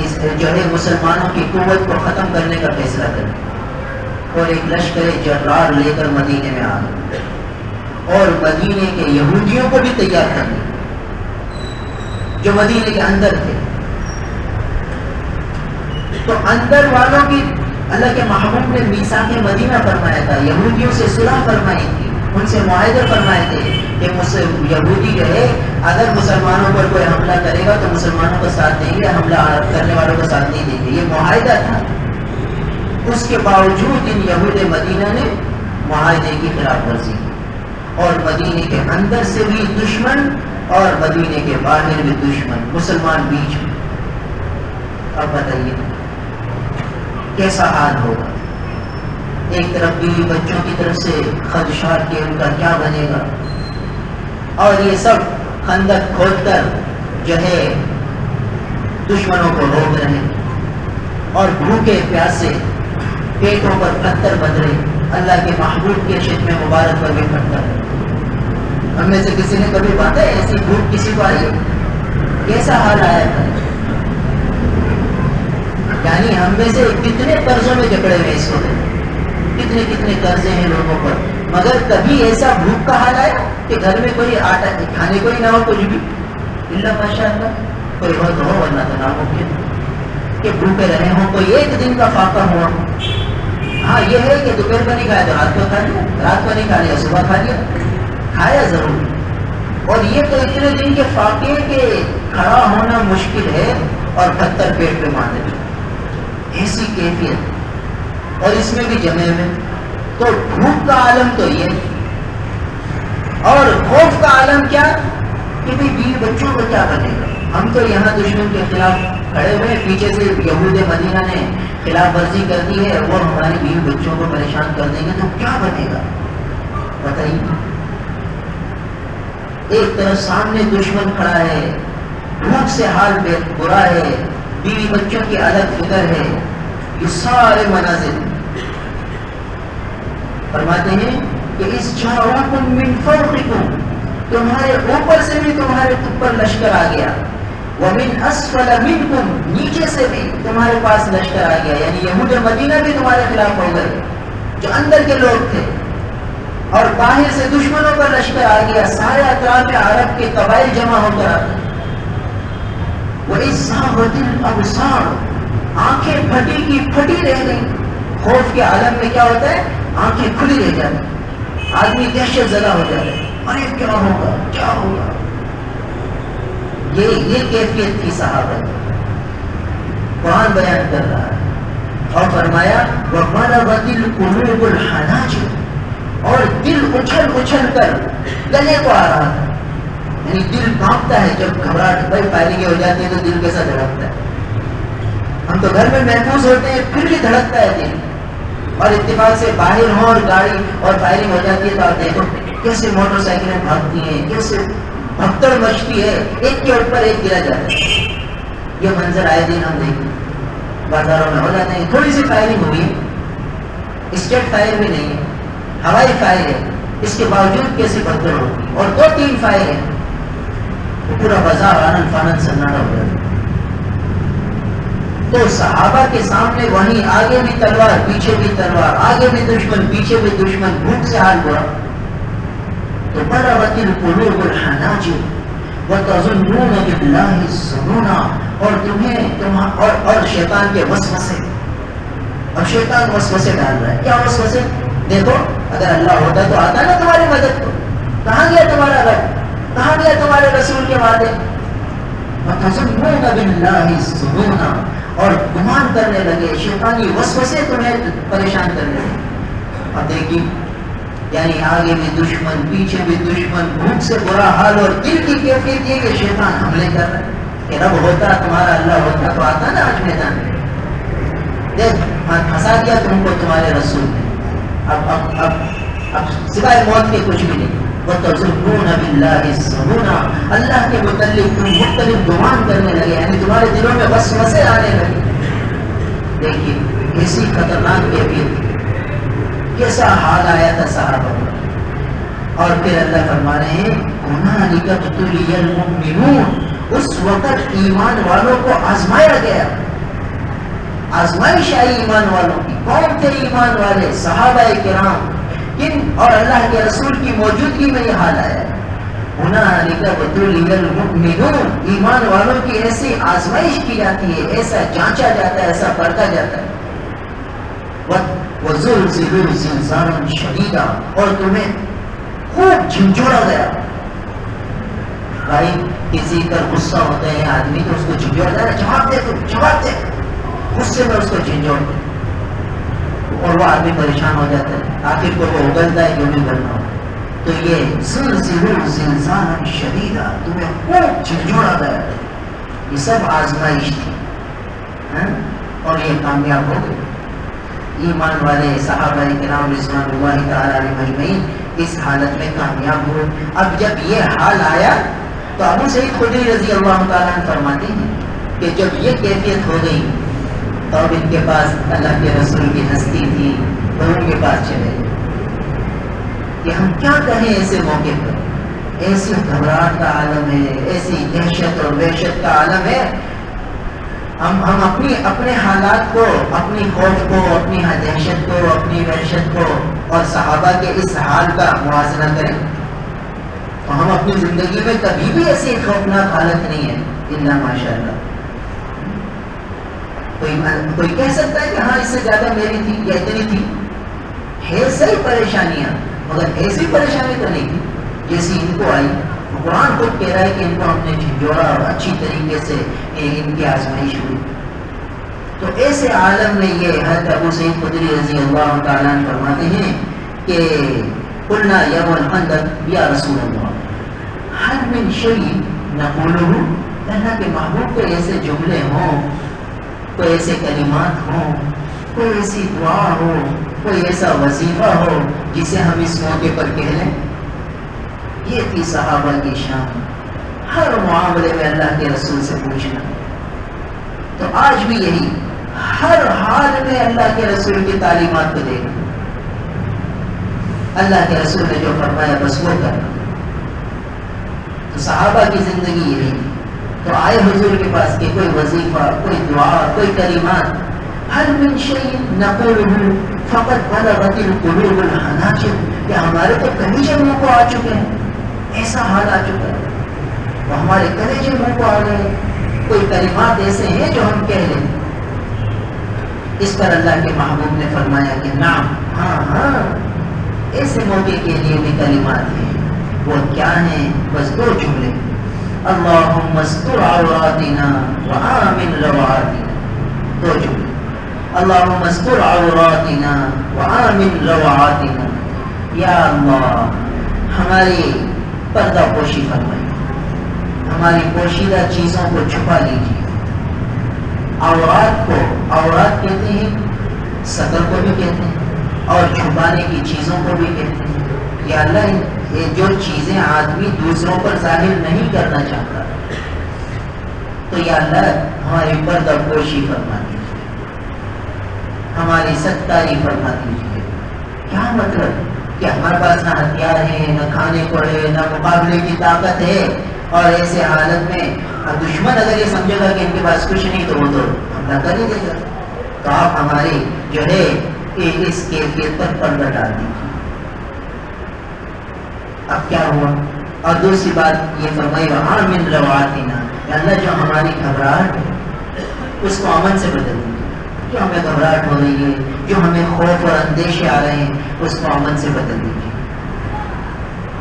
اس جو ہے مسلمانوں کی قوت کو ختم کرنے کا فیصلہ کر, اور ایک لشکر جرار لے کر مدینے میں آ گئے اور مدینے کے یہودیوں کو بھی تیار کر دیا جو مدینے کے اندر تھے. تو اندر والوں کی اللہ کے محبوب نے میثاق مدینہ فرمایا تھا, یہودیوں سے صلح فرمائی تھی, ان سے معاہدے فرمائے تھے کہ یہودی جو ہے اگر مسلمانوں پر کوئی حملہ کرے گا تو مسلمانوں کا ساتھ دیں گے, حملہ کرنے والوں کا ساتھ نہیں دیں گے. یہ معاہدہ تھا. اس کے باوجود ان یہود مدینہ نے معاہدے کی خلاف ورزی کی, اور مدینے کے اندر سے بھی دشمن اور مدینے کے باہر بھی دشمن, مسلمان بیچ میں. اب بتائیے کیسا حال ہوگا. ایک طرف بیوی بچوں کی طرف سے خدشات کے ان کا کیا بنے گا, اور یہ سب خندق کھود کر جو ہے دشمنوں کو روک رہے ہیں, اور بھوکے پیاسے پیٹوں پر پتھر بندھ رہے. اللہ کے محبوب کے شکل مبارک پر بھی پڑتا ہے. ہم میں سے کسی نے کبھی بات ہے ایسی بھوک کسی کو آئی؟ کیسا حال آیا تھا؟ یعنی ہم میں سے کتنے قرضوں میں جکڑے ہوئے اس وقت، کتنے کتنے قرضے ہیں لوگوں پر، مگر کبھی ایسا بھوک کا حال آیا کہ گھر میں کوئی آٹا کھانے کو ہی نہ ہو کچھ بھی؟ اللہ ماشاء اللہ کوئی وقت ہو، ورنہ تو ناممکن کہ بھوکے رہے ہوں، کوئی ایک دن کا فاقہ ہوا. ہاں یہ ہے کہ دوپہر کو نہیں کھایا تو رات کو کھا لیا، رات کو نہیں کھا لیا صبح کھا لیا، کھایا ضرور. اور یہ تو اتنے دن کے فاقے کہ کھڑا ہونا مشکل ہے اور پتھر پیٹ پہ ماندے، ایسی کیفیت، اور اس میں بھی جمے میں. تو بھوک کا عالم تو یہ، اور خوف کا عالم کیا کہ بھی بیوی بچوں کو کیا بنے گا. ہم تو یہاں دشمن کے خلاف کھڑے ہوئے، پیچھے سے یہود مدینہ نے خلاف ورزی کر دی ہے، وہ ہماری بیوی بچوں کو پریشان کر دیں گے تو کیا بنے گا بتائیے. ایک طرف سامنے دشمن کھڑا ہے، بھوک سے حال برا ہے، بیوی بچوں کی الگ فکر ہے، یہ سارے مناظر. فرماتے ہیں کہ اس جاءکم من فوقکم، تمہارے اوپر سے بھی تمہارے اوپر لشکر آ گیا، ومن اسفل منکم، نیچے سے بھی تمہارے پاس لشکر آ گیا. یعنی یہود مدینہ بھی تمہارے خلاف ہو گئے جو اندر کے لوگ تھے، اور باہر سے دشمنوں پر لشکر آ گیا، سارے اطراف عرب کے قبائل جمع ہو کر آتے. وَإِذْ زَاغَتِ الْأَبْصَارُ، آنکھیں پھٹی کی پھٹی رہ گئی. خوف کے عالم میں کیا ہوتا ہے؟ آنکھیں کھلی رہ جاتی، آدمی دہشت زدہ ہو جاتا ہے، ارے کیا ہوگا کیا ہوگا. یہ کیفیت تھی صحابہ. قرآن بیان کر رہا ہے اور فرمایا وَبَلَغَتِ الْقُلُوبُ الْحَنَاجِرَ، اور دل اچھل اچھل کر گلے کو آ رہا تھا. یعنی دل کانپتا ہے جب گھبراہٹ بھائی فائرنگ ہو جاتی ہے تو دل کیسا دھڑکتا ہے. ہم تو گھر میں محفوظ ہوتے ہیں پھر بھی دھڑکتا ہے دل. اور اتفاق سے باہر ہوں اور گاڑی اور فائرنگ ہو جاتی ہے تو آپ دیکھو کیسے موٹر سائیکلیں بھاگتی ہیں، کیسے بھگدڑ مچتی ہے، ایک کے اوپر ایک گرا جاتا ہے. یہ منظر آئے دن ہم دیکھیں بازاروں میں ہو جاتے ہیں. تھوڑی سی فائرنگ ہوئی ہے، اسٹیٹ فائر بھی نہیں ہے، ہوائی فائر ہے، اس کے باوجود کیسے بھگدڑ ہوتی، اور 2-3 فائر ہیں تو پورا بازار آنن فانن سناٹا ہو جاتا. تو صحابہ کے سامنے وہیں آگے بھی تلوار پیچھے بھی تلوار، آگے بھی دشمن پیچھے بھی دشمن، بھوک سے حال برا. تو بلغت القلوب الحناجر وتظنون باللہ الظنونا، اور تمہیں اور شیطان کے وسوسے، اور شیطان وسوسے ڈال رہا ہے. کیا وسوسے؟ دیکھو اگر اللہ ہوتا تو آتا نا تمہاری مدد کو، کہاں گیا تمہارا رب، کہاں گیا تمہارے رسول کے وعدے. وتظنون باللہ الظنونا، اور گمان کرنے لگے، شیطانی وسوسے تمہیں پریشان کرنے لگے. اب دیکھیے یعنی آگے بھی دشمن پیچھے بھی دشمن، بھوک سے برا حال، اور دل کی کیفیت یہ کہ شیطان حملے کر رہا ہے کہ رب ہوتا تمہارا، اللہ ہوتا تو آتا نا آج میدان میں. دیکھ پھنسا دیا تم کو تمہارے رسول نے، اب سوائے موت کے کچھ بھی نہیں. وَتَظُنُّونَ بِاللَّهِ الظُّنُونَ، اللہ کے متعلق تم مختلف گمان کرنے لگے، یعنی تمہارے دلوں میں وسوسے آنے لگے. دیکھیے ایسی خطرناک کیفیت، کیسا حال آیا تھا صحابہ کا. اور پھر اللہ فرما رہے ہیں هُنَالِكَ ابْتُلِيَ الْمُؤْمِنُونَ، اس وقت ایمان والوں کو آزمایا گیا. آزمائش آئی ایمان والوں کی. کون تھے ایمان والے؟ صحابہ کرام. کن؟ اور اللہ کے رسول کی موجودگی میں یہ حال آیا. هُنَالِكَ ابْتُلِيَ الْمُؤْمِنُونَ، ایمان والوں کی ایسی آزمائش کی جاتی ہے، ایسا جانچا جاتا ہے، ایسا پرکھا جاتا ہے. وَزُلْزِلُوا زِلْزَالًا شَدِيدًا، اور تمہیں خوب جھنجھوڑا گیا. بھائی کسی پر غصہ ہوتا ہے آدمی تو اس کو جھنجھوڑتا ہے، جواب دے تو جواب دے، غصے میں اس کو جھنجھوڑ دے، اور وہ آدمی پریشان ہو جاتا ہے، آخر کو وہ اگلتا ہے کیوں نہیں کرنا ہو. تو یہ زلزلوا زلزالا شدیدا، تمہیں خوب جھنجھوڑا گیا. یہ سب آزمائش تھی اور یہ کامیاب ہو گئی. ایمان والے صحابہ کرام رضوان اللہ تعالی علیہم اجمعین اس حالت میں کامیاب ہوئے. اب جب یہ حال آیا تو ابو سعید خدری رضی اللہ تعالیٰ عنہ فرماتے ہیں کہ جب یہ کیفیت ہو گئی تو اب ان کے پاس اللہ کے رسول کی ہستی تھی، تو ان کے پاس چلے گئے کہ ہم کیا کہیں ایسے موقع پر. ایسی گھبراہٹ کا عالم ہے, ایسی دہشت اور وحشت کا عالم ہے. ہم اپنے حالات کو, اپنی خوف کو, اپنی دہشت کو, اپنی وحشت کو اور صحابہ کے اس حال کا موازنہ کریں تو ہم اپنی زندگی میں کبھی بھی ایسی خوفناک حالت نہیں ہے الا ماشاء اللہ. کوئی کہہ سکتا ہے کہ ہاں اس سے زیادہ میری تھی یا اتنی تھی؟ ہے صحیح پریشانیاں, مگر ایسی پریشانی تو نہیں تھی جیسی ان کو آئی. قرآن خود کہہ رہا ہے کہ ان کو ہم نے جھنجھوڑا اور اچھی طریقے سے ان کی آزمائش ہوئی. تو ایسے عالم میں یہ حضرت ابو سعید خدری رضی اللہ تعالیٰ عنہ فرماتے ہیں کہ قلنا یوم الخندق یا رسول اللہ هل من شیء نقوله. اللہ کے محبوب کو ایسے جملے ہوں, کوئی ایسے کلمات ہوں, کوئی ایسی دعا ہو, کوئی ایسا وظیفہ ہو جسے ہم اس موقع پر کہہ لیں. یہ تھی صحابہ کی شان, ہر معاملے میں اللہ کے رسول سے پوچھنا. تو آج بھی یہی, ہر حال میں اللہ کے رسول کی تعلیمات کو دیکھنا, اللہ کے رسول نے جو فرمایا بس وہ کرنا. تو صحابہ کی زندگی یہی. تو آئے حضور کے پاس کہ کوئی وظیفہ, کوئی دعا, کوئی کلمات. هل من شيء نقوله فقد بلغت القلوب الحناجر. کہ ہمارے تو کلیجے منہ کو آ چکے ہیں, ایسا حال آ چکا ہے, وہ ہمارے کلیجے منہ کو آ گئے. کوئی کلمات ایسے ہیں جو ہم کہہ لیں. اس پر اللہ کے محبوب نے فرمایا کہ نعم, ہاں ہاں, ایسے موقع کے لیے بھی کلمات ہیں. وہ کیا ہیں؟ بس دو جملے, اللہم استر عوراتنا وآمن روعاتنا. دو جملے, اللہم استر عوراتنا وآمن روعاتنا. یا اللہ ہماری پردہ پوشی فرمائیے, ہماری پوشیدہ چیزوں کو چھپا لیجیے. عورات کو, عورات کہتے ہیں, سطر کو بھی کہتے ہیں اور چھپانے کی چیزوں کو بھی کہتے ہیں. یا اللہ یہ جو چیزیں آدمی دوسروں پر ظاہر نہیں کرنا چاہتا, تو یا اللہ ہماری پردہ پوشی فرما دیجیے, ہماری ستاری فرما دیجیے. کیا مطلب کہ ہمارے پاس نہ ہتھیار ہے, نہ کھانے کو ہے, نہ مقابلے کی طاقت ہے, اور ایسے حالت میں دشمن اگر یہ سمجھے گا کہ ان کے پاس کچھ نہیں تو وہ تو حملہ کر ہی دے گا. تو آپ ہماری جو ہے اس کیفیت پر پردہ ڈال دیجیے. اب کیا ہوا؟ اور دوسری بات یہ فرمائی وآمن روعاتنا. اللہ جو ہماری گھبراہٹ ہے اس کو امن سے بدل دیجیے. جو ہمیں گھبراہٹ ہو رہی ہے, جو ہمیں خوف اور اندیشے آ رہے ہیں, اس کو امن سے بدل دیجیے.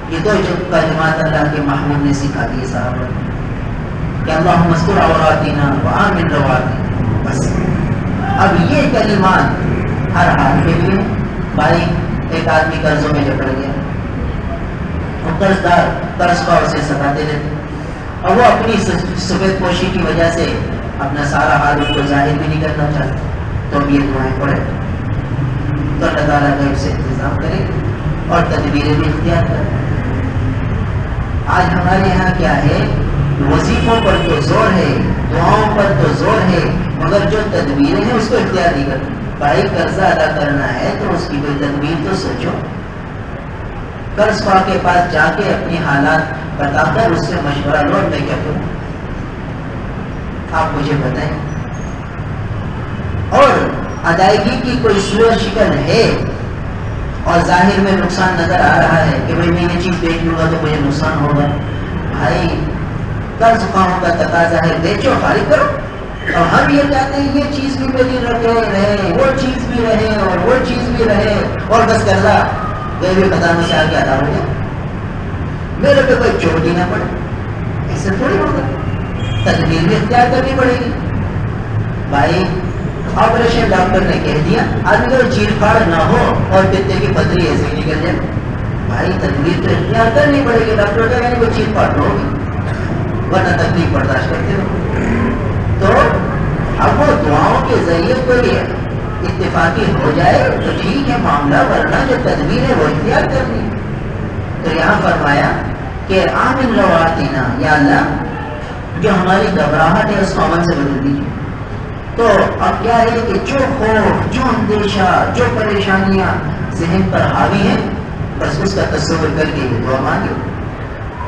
یہ دو کلمات اللہ کے محبوب نے سکھا دیے صاحب کہ اللہم استر عوراتنا وآمن روعاتنا. بس اب یہ کلمات ہر حال کے لیے. بھائی ایک آدمی قرضوں میں جکڑ گیا, قرض دار قرض کا اسے سکھاتے رہتے, اور وہ اپنی سفید پوشی کی وجہ سے اپنا سارا حال اس کو ظاہر بھی نہیں کرنا چاہتا. تو اب یہ دعائیں پڑھے تو اللہ تعالیٰ غیب سے انتظام کرے اور تدبیریں بھی اختیار کرے. آج ہمارے یہاں کیا ہے, وظیفوں پر تو زور ہے, دعاؤں پر تو زور ہے, مگر جو تدبیریں ہیں اس کو اختیار نہیں کرتے. بھائی قرضہ ادا کرنا ہے تو اس کی کوئی تدبیر تو سوچو. قرض خواہ کے پاس جا کے اپنی حالات بتا کر اس سے مشورہ لو, میں کیا کروں, آپ مجھے بتائیں. اور ادائیگی کی کوئی صورت شکل ہے اور ظاہر میں نقصان نظر آ رہا ہے کہ بھائی میں یہ چیز بیچ لوں گا تو مجھے نقصان ہوگا. بھائی قرض خواہوں کا تقاضا ہے, بیچو, فارغ کرو. اور ہم یہ چاہتے ہیں یہ چیز بھی میری رہے, وہ چیز بھی رہے, اور وہ چیز بھی رہے, اور بس قرضہ غیبی خزانوں سے آ کے ادا ہو جائے, میرے پہ کوئی چوٹ ہی نہ پڑے. ایسے تھوڑی ہوگا, تدبیر بھی اختیار کرنی پڑے گی. بھائی آپریشن ڈاکٹر نے کہہ دیا, آدمی کو چیر پھاڑ نہ ہو اور پتے کی پتھری ایسے ہی نکل جائے. بھائی تدبیر تو اختیار کرنی پڑے گی. ڈاکٹر کا یعنی کوئی چیر پھاڑ نہ ہوگی, ورنہ تکلیف برداشت کرتے رہو. تو اب وہ دعاؤں کے ذریعے کوئی اتفاقی ہو جائے تو ٹھیک ہے معاملہ, ورنہ جو تدبیر ہے وہ اختیار کرنی. تو یہاں فرمایا کہ آمن روعاتنا, یا اللہ جو ہماری گھبراہٹ ہے اس کو امن سے بدل دیجیے. تو اب کیا ہے کہ جو خوف، جو اندیشہ، جو پریشانیاں ذہن پر حاوی ہیں، بس اس کا تصور کر کے یہ دعا مانگے،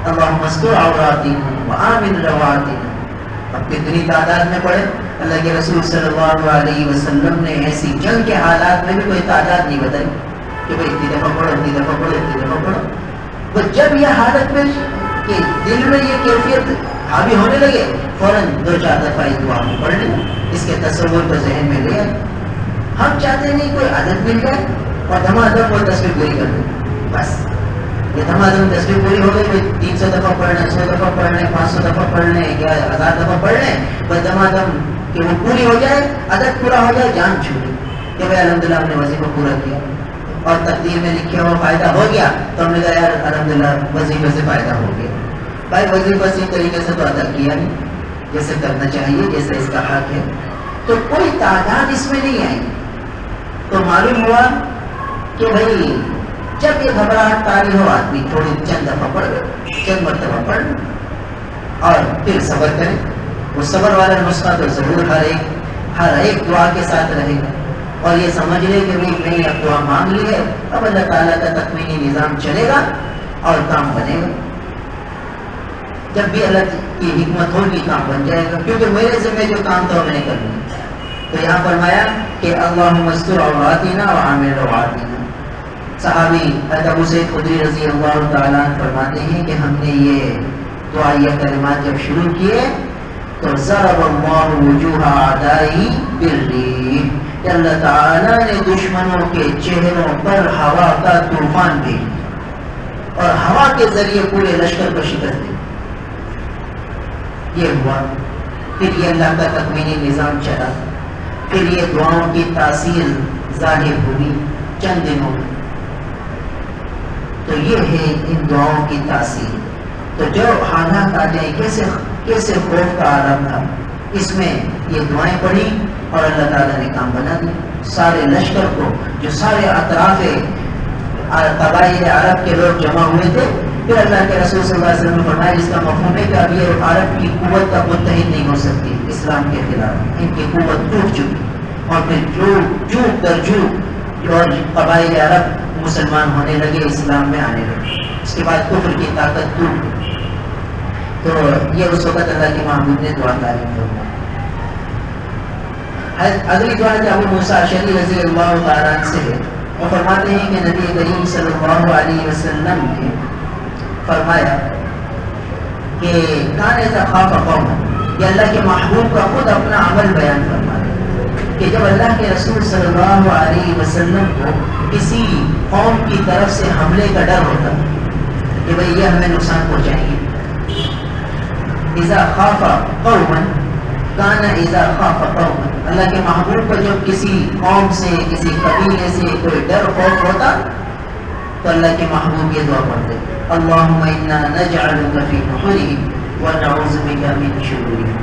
اللہم استر عوراتنا وآمن رواتنا۔ اب کتنی تعداد میں پڑھے؟ اللہ کے رسول صلی اللہ علیہ وسلم نے ایسی جنگ کے حالات میں بھی کوئی تعداد نہیں بتائی کہ بھائی اتنی دفعہ پڑھو، اتنی دفعہ پڑھو، اتنی دفعہ پڑھو۔ تو جب یہ حالت میں کہ دل میں یہ کیفیت حاوی ہونے لگے، فوراً 2-4 دفعہ اس دعا کو پڑھ لیں، اس کے تصور کو ذہن میں لے آئے۔ ہم چاہتے نہیں کوئی عادت مل جائے اور دھمادم وہ تصویر پوری کر دیں، بس یہ دھمادم تصویر پوری ہو گئی، کوئی 300 دفعہ پڑھنا ہے، 100 دفعہ پڑھنا ہے، 500 دفعہ پڑھنا ہے، یا 1000 دفعہ پڑھنا ہے، بس دھمادم کہ وہ پوری ہو جائے، عادت پورا ہو جائے، جان چھوٹی کہ بھائی الحمدللہ ہم نے وظیفہ پورا کیا اور تقدیر میں لکھے ہوا فائدہ ہو گیا، تو ہم نے کہا یار الحمدللہ وظیفے سے فائدہ ہو گیا۔ بھائی وظیفہ صحیح طریقے سے تو ادا کیا نہیں جیسے کرنا چاہیے، جیسے اس کا حق ہے، تو کوئی تعداد اس میں نہیں آئی۔ تو معلوم ہوا کہ بھائی جب یہ گھبراہٹ طاری ہو، آدمی تھوڑی چند دفعہ پڑھ لے، چند مرتبہ پڑھ لے اور پھر صبر کرے۔ وہ صبر والا نسخہ تو ضرور ہر ایک دعا کے ساتھ رہے گا، اور یہ سمجھ لے کہ بھائی نہیں اب دعا مانگ لی ہے، اب اللہ تعالیٰ کا تکوینی نظام چلے گا اور کام بنے گا۔ جب بھی اللہ کی حکمت ہوگی کام بن جائے گا، کیونکہ میرے ذمہ جو کام تھا میں نے کر لیا۔ تو یہاں فرمایا کہ اللہم استر عوراتنا وآمن رواتنا۔ صحابی حضرت ابو سعید خدری رضی اللہ تعالیٰ فرماتے ہیں کہ ہم نے یہ دعائیہ کلمات جب شروع کیے تو ضرب اللہ وجوہ اعدائی بالریح، کہ اللہ تعالیٰ نے دشمنوں کے چہروں پر ہوا کا طوفان بھیجا اور ہوا کے ذریعے پورے لشکر کو شکست دی۔ یہ ہوا، پھر یہ اللہ کا تکوینی نظام چلا، پھر یہ دعاؤں کی تاثیر ظاہر ہوئی چند دنوں میں۔ تو یہ ہے ان دعاؤں کی تاثیر۔ تو جو حالات آ جائیں، کیسے خوف کا عالم تھا، اس میں یہ دعائیں پڑھی اور اللہ تعالیٰ نے کام بنا دیا۔ سارے لشکر کو، جو سارے اطراف قبائل عرب کے لوگ جمع ہوئے تھے، پھر اللہ کے رسول صلی اللہ علیہ وسلم نے فرمایا اس کا مفہوم ہے کہ اب یہ عرب کی قوت کا متحد نہیں ہو سکتی اسلام کے خلاف، ان کی قوت ٹوٹ چکی، اور پھر جھوٹ در جھوٹ اور قبائل عرب مسلمان ہونے لگے، اسلام میں آنے لگے۔ اس کے بعد کفر کی طاقت ٹوٹ گئی۔ تو یہ اس وقت اللہ کے محبوب نے دعا تعریف فرمائی۔ اگلی دعا ہے ابو موسیٰ اشعری رضی اللہ تعالیٰ عنہ سے ہے، وہ فرماتے ہیں کہ نبی کریم صلی اللہ علیہ وسلم نے فرمایا کہ کان اذا خاف قوما، یہ اللہ کے محبوب کا خود اپنا عمل بیان فرمایا کہ جب اللہ کے رسول صلی اللہ علیہ وسلم کو کسی قوم کی طرف سے حملے کا ڈر ہوتا کہ بھئی یہ ہمیں نقصان پہنچائیں گے، اذا خاف قوما کان اذا خاف قوما، اللہ کے محبوب کو جب کسی قوم سے، کسی قبیلے سے کوئی ڈر خوف ہوتا تو اللہ کے محبوب یہ دعا پڑھتے، اللہم انا نجعلک فی نحورہم ونعوذ بک من شرورہم۔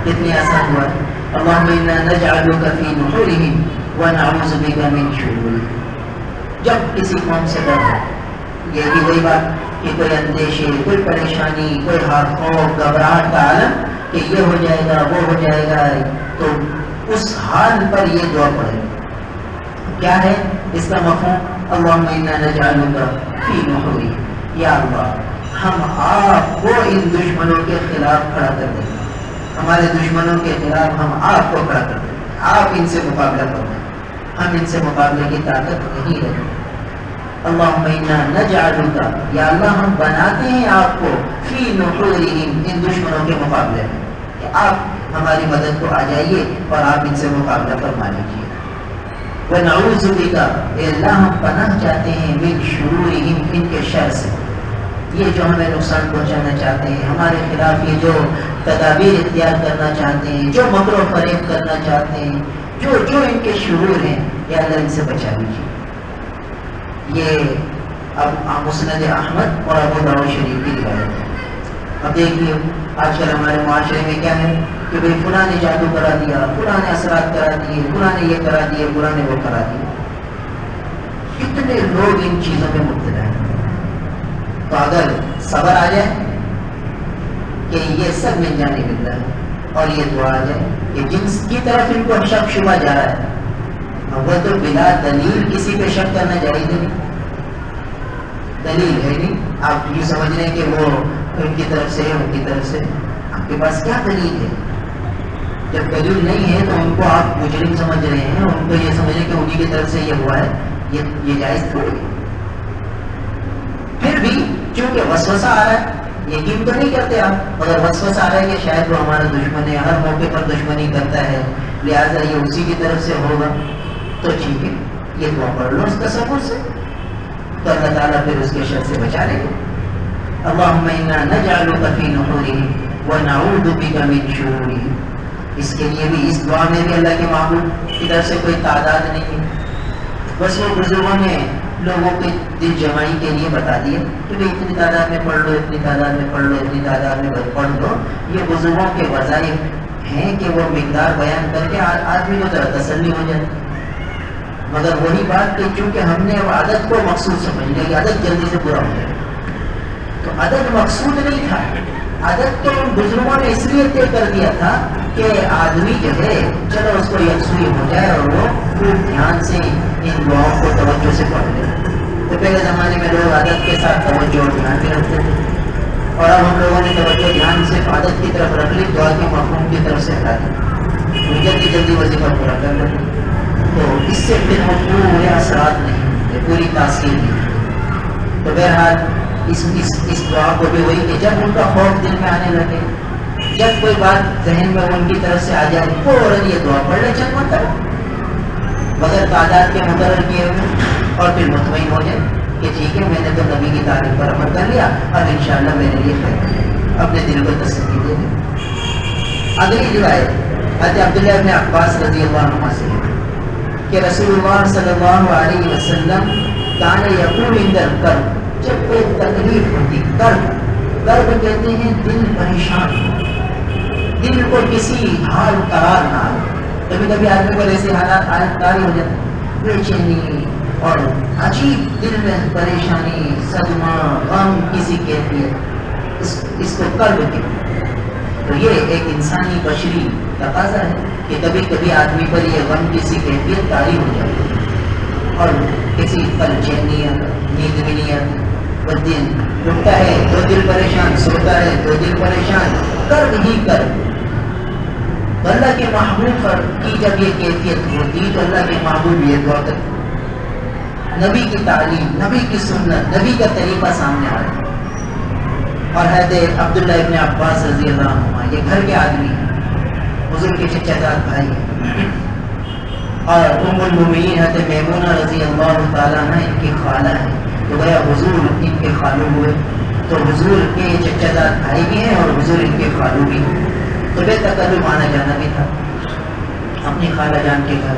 کتنی آسان دعا ہے، اللہم انا نجعلک فی نحورہم ونعوذ بک من شرورہم۔ جب کسی قوم سے ڈر ہو، یہ بھی وہی بات کہ کوئی اندیشے، کوئی پریشانی، کوئی خوف، گھبراہٹ کا عالم کہ یہ ہو جائے گا، وہ ہو جائے گا، تو اس حال پر یہ دعا پڑھے۔ کیا ہے اس کا مفہوم؟ اللہم انا نجعلک فی نحورہم، یا اللہ ہم آپ کو ان دشمنوں کے خلاف کھڑا کر دیں، ہمارے دشمنوں کے خلاف ہم آپ کو کھڑا کر دیں، آپ ان سے مقابلہ کریں، ہم ان سے مقابلے کی طاقت نہیں رکھیں۔ اللہم انا نجعلک، یا اللہ ہم بناتے ہیں آپ کو فی نحورہم، ان دشمنوں کے مقابلے میں، کہ آپ ہماری مدد کو آ جائیے اور آپ ان سے مقابلہ فرما لیجیے۔ وَنَعُوذُ بِكَ، اے اللہ ہم پناہ چاہتے ہیں من شرورہم، ان کے شر سے، یہ جو ہمیں نقصان پہنچانا چاہتے ہیں، ہمارے خلاف یہ جو تدابیر اختیار کرنا چاہتے ہیں، جو مکر و فریب کرنا چاہتے ہیں، جو ان کے شرور ہیں، یا اللہ ان سے بچا لیجیے۔ یہ اب مسند احمد اور ابو داؤد شریف کی روایت ہے۔ اب دیکھیے آج کل ہمارے معاشرے میں کیا ہے کہ بھئی فلاں نے جادو کرا دیا، فلاں نے اثرات کرا دیے، فلاں نے یہ کرا دیے، فلاں نے وہ کرا دیا۔ کتنے لوگ ان چیزوں میں مبتلا ہیں۔ تو اگر صبر آ جائے کہ یہ سب من جانب اللہ، اور یہ دعا ہے کہ جن کی طرف ان کو شک شبہ جا رہا ہے وہ تو بلا دلیل کسی پہ شک کرنا جائز نہیں. دلیل ہے نہیں, آپ یہ سمجھ رہے ہیں کہ وہ ان کی طرف سے ان کی طرف سے, آپ کے پاس کیا دلیل ہے؟ جب دلیل نہیں ہے تو ان کو آپ مجرم سمجھ رہے ہیں, ان کو یہ سمجھ رہے ہیں کہ انہی کی طرف سے یہ ہوا ہے, یہ جائز تھوڑی ہے. پھر بھی چونکہ وسوسہ آ رہا ہے, یقین تو نہیں کرتے آپ, مگر وسوسہ آ رہا ہے کہ شاید وہ ہمارا دشمن ہے, ہر موقع پر دشمنی کرتا ہے, لہٰذا یہ اسی کی طرف سے ہوگا, تو ٹھیک ہے یہ دعا پڑھ لو اس تصور سے, تو اللہ تعالیٰ پھر اس کے شر سے بچا لے گا. اللہم انا نجعلک فی نحورہم ونعوذ بک من شرورہم. اس کے لیے بھی اس دعا میں بھی اللہ کے معبود کی طرف سے کوئی تعداد نہیں ہے, بس وہ بزرگوں نے لوگوں کے دل جمائی کے لیے بتا دیے کہ اتنی تعداد میں پڑھ لو, اتنی تعداد میں پڑھ لو, اتنی تعداد میں پڑھ لو. یہ بزرگوں کے وظائف ہیں کہ وہ مقدار بیان کر کے آدمی کو ذرا تسلی ہو جائے. مگر وہی بات کہ چونکہ ہم نے وہ عدد کو مقصود سمجھ لیا کہ عدد جلدی سے پورا ہو جائے, تو عدد مقصود نہیں تھا. عدد تو ان بزرگوں نے اس لیے طے کر دیا تھا کہ آدمی جو ہے چلو اس کو یکسوئی ہو جائے اور وہ خوب دھیان سے ان دعاؤں کو توجہ سے پڑھ لے. تو پہلے زمانے میں لوگ عدد کے ساتھ توجہ اور دھیان بھی رکھتے تھے, اور اب ہم لوگوں نے توجہ دھیان صرف عدد کی طرف رکھ لی, دعا کے مفہوم کی طرف سے ہٹا دی, جلدی جلدی وظیفہ پورا کر لیتے. تو اس سے پھر وہ پورے اثرات نہیں, پوری تاثیر نہیں. تو بہرحال اس دعا کو بھی وہی کہ جب ان کا خوف دل میں آنے لگے, جب کوئی بات ذہن میں ان کی طرف سے آ جائے, فوراً یہ دعا پڑھ لے چند مرتبہ بغیر تعداد کے مقرر کیے ہوئے, اور پھر مطمئن ہو جائے کہ ٹھیک ہے میں نے تو نبی کی تعریف پر عمل کر لیا, اب انشاءاللہ میرے لیے خیر, اپنے دل کو تسلی دے دیں. اگلی روایت حضرت عبداللہ ابن عباس رضی اللہ عنہ سے کہ رسول اللہ صلی اللہ علیہ وسلم کان یقول عند الکرب, جب کوئی تکلیف ہوتی, کرب کہتے ہیں دل پریشان, دل کو کسی حال قرار نہ آئے. کبھی کبھی آدمی کو ایسے حالات طاری ہو جاتے, بے چینی اور عجیب دل میں پریشانی, صدمہ, غم, کسی کیفیت, اس کو کرب کہتے ہیں. تو یہ ایک انسانی بشری تقاضا ہے کہ کبھی کبھی آدمی پر یہ غم کسی کیفیت طاری ہو جائے, اور کسی پل چینی نیند بھی نہیں آتی, وہ دن اٹھتا ہے تو دل پریشان, سوتا ہے تو دل پریشان, کرب ہی کرب. تو اللہ کے محبوب کی جب یہ کیفیت ہوتی تو اللہ کے محبوب یہ دعا کرتے, نبی کی تعلیم, نبی کی سنت, نبی کا طریقہ سامنے آ رہا ہے. اور حضرت عبداللہ ابن عباس رضی اللہ عنہ یہ گھر کے آدمی ہیں, حضور کے چچا زاد بھائی ہیں, اور ام المؤمنین حضرت میمونہ رضی اللہ تعالیٰ عنہ ان کی خالہ ہے. تو گویا حضور ان کے خالو ہوئے, تو حضور کے چچا زاد بھائی بھی ہیں اور حضور ان کے خالو بھی ہیں. تو بے تکلف آنا جانا بھی تھا اپنی خالہ جان کے گھر.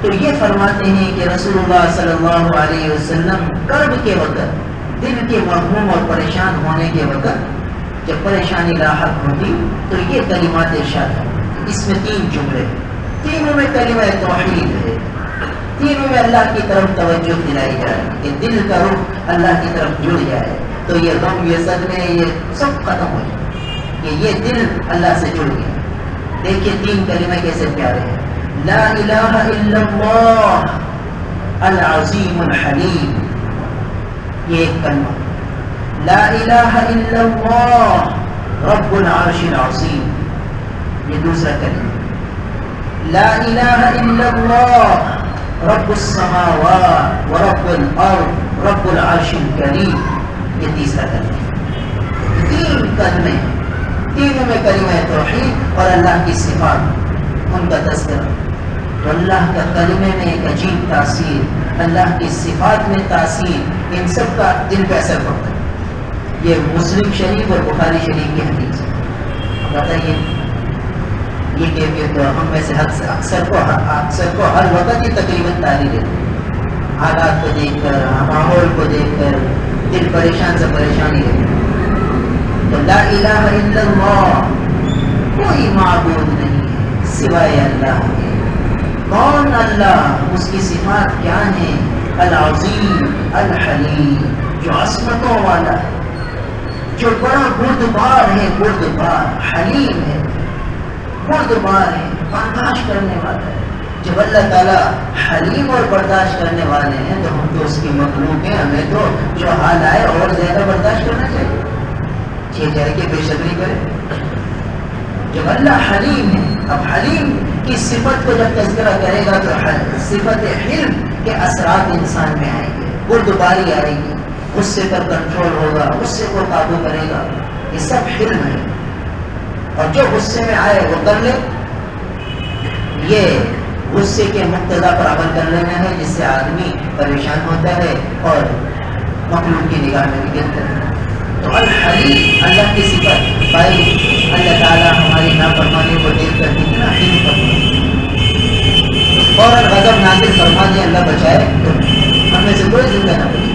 تو یہ فرماتے ہیں کہ رسول اللہ صلی اللہ علیہ وسلم کرب کے وقت, دل کے مغموم اور پریشان ہونے کے وقت, جب پریشانی لاحق ہوتی تو یہ کلمات ارشاد ہے. اس میں 3 جملے, تینوں میں کلمہ توحید ہے, تینوں میں اللہ کی طرف توجہ دلائی جائے کہ دل کا رخ اللہ کی طرف جڑ جائے, تو یہ غم, یہ صدمے, یہ سب ختم ہو جائے کہ یہ دل اللہ سے جڑ گیا. دیکھیے 3 کلمے کیسے پیارے ہیں. لا الہ الا اللہ العظیم الحلیم, یہ ایک کلمہ. لا الہ الا اللہ رب العرش العظیم, یہ دوسرا کلمہ. لا الہ الا اللہ رب السماوات ورب الارض رب العرش الکریم, یہ تیسرا کلمہ. 3 کلمے, تینوں میں کلمہ توحید اور اللہ کی صفات, ان کا تذکرہ. تو اللہ کا کلمے میں ایک عجیب تاثیر, اللہ کی صفات میں تاثیر, ان سب کا دل پہ اثر پڑتا ہے. یہ مسلم شریف اور بخاری شریف کی حدیث ہے. بتائیے یہ کیفیت ہم میں سے اکثر کو ہر وقت یہ تقریباً تاری رہتی ہے. حالات کو دیکھ کر, ماحول کو دیکھ کر دل پریشان سے پریشانی رہتی ہے. تو لا الہ الا اللہ, کوئی معبود نہیں ہے سوائے اللہ کے. کون اللہ, اس کی صفات کیا ہیں؟ العظیم الحلیم, جو عصمتوں والا ہے, جو بڑا بردبار ہے، بردبار، حلیم ہے، بردبار ہے، برداشت کرنے والا ہے۔ جب اللہ تعالیٰ حلیم اور برداشت کرنے والے ہیں تو ہم تو اس کی مخلوق ہیں، ہمیں تو جو حال آئے اور زیادہ برداشت کرنا چاہیے، یہ جائے کہ بے صبری کرے۔ جب اللہ حلیم ہے، اب حلیم کی صفت کو جب تذکرہ کرے گا تو صفت حلم کے اثرات انسان میں آئیں گے، بردباری آئے گی، غصے پر کنٹرول ہوگا، غصے کو قابو کرے گا، یہ سب حلم ہے۔ اور جو غصے میں آئے وہ کر لے، یہ غصے کے مقتضا پر عمل کر لینا ہے، جس سے آدمی پریشان ہوتا ہے اور مخلوق کی نگاہ میں بھی گرتا ہے۔ تو الحلیم اللہ کی صفت، بھائی اللہ تعالیٰ ہماری نافرمانی کو دیکھ کر کتنا حلم فرماتا ہے، فوراً غضب نازل فرما دے اللہ بچائے تو ہم میں سے کوئی زندہ نہ بچے۔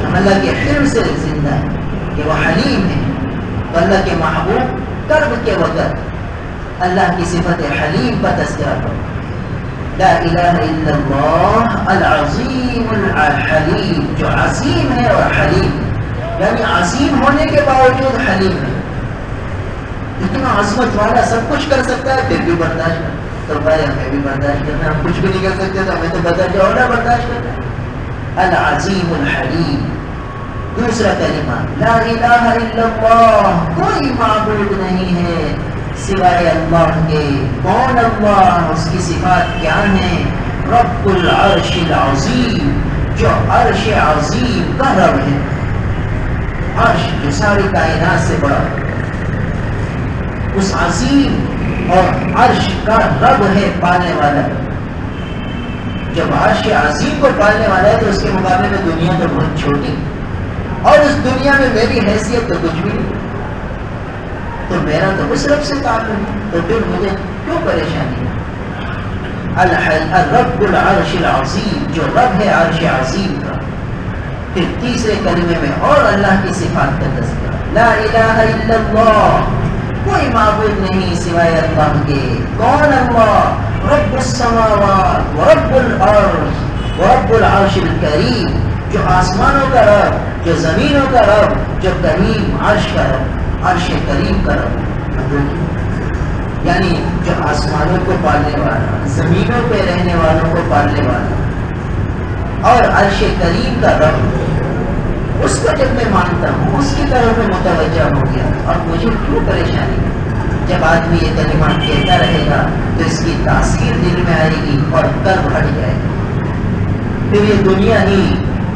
ہم اللہ کے حلم سے زندہ ہیں کہ وہ حلیم ہے، تو اللہ کے محبوب کرب کے وقت اللہ کی صفت حلیم کا تذکرہ کرو۔ لا الہ الا اللہ العظیم الحلیم، جو عظیم ہے اور حلیم، یعنی عظیم ہونے کے باوجود حلیم ہے، اتنا عظمت والا، سب کچھ کر سکتا ہے پھر بھی برداشت کرتا ہے۔ تو بھائی ہمیں بھی برداشت کرنا، ہم کچھ بھی نہیں کر سکتے تو ہمیں تو بدل جاؤ نا برداشت کرنا۔ العظیم الحلیم۔ دوسرا کلمہ لا الہ الا اللہ، کوئی معبود نہیں ہے سوائے اللہ کے۔ کون اللہ؟ اس کی صفات کیا ہیں؟ رب العرش العظیم، جو عرش عظیم کا رب ہے، عرش جو ساری کائنات سے بڑا، اس عظیم اور عرش کا رب ہے، پالنے والا۔ جب عرش عظیم کو پالنے والا ہے تو اس کے مقابلے میں دنیا تو بہت چھوٹی، اور اس دنیا میں میری حیثیت تو کچھ بھی نہیں، تو میرا تو اس رب سے تعلق ہے، تو پھر مجھے کیوں پریشانی ہے؟ الرب العرش العظیم، جو رب ہے عرش عظیم کا۔ پھر تیسرے کلمے میں اور اللہ کی صفات کا تذکرہ، لا الہ الا اللہ، کوئی معبود نہیں سوائے اللہ کے۔ کون اللہ؟ رب السماوات ورب الارض ورب العرش الکریم، جو آسمانوں کا رب، جو زمینوں کا رب، جو کریم عرش کا رب، عرش کریم کا رب، یعنی جو آسمانوں کو پالنے والا، زمینوں پہ رہنے والوں کو پالنے والا، اور عرش کریم کا رب، اس کو جب میں مانتا ہوں، اس کی طرف میں متوجہ ہو گیا، اور مجھے کیوں پریشانی ہے؟ جب آدمی یہ کلمات کہتا رہے گا تو اس کی تاثیر دل میں آئے گی اور کرب ہٹ جائے گا، پھر یہ دنیا ہی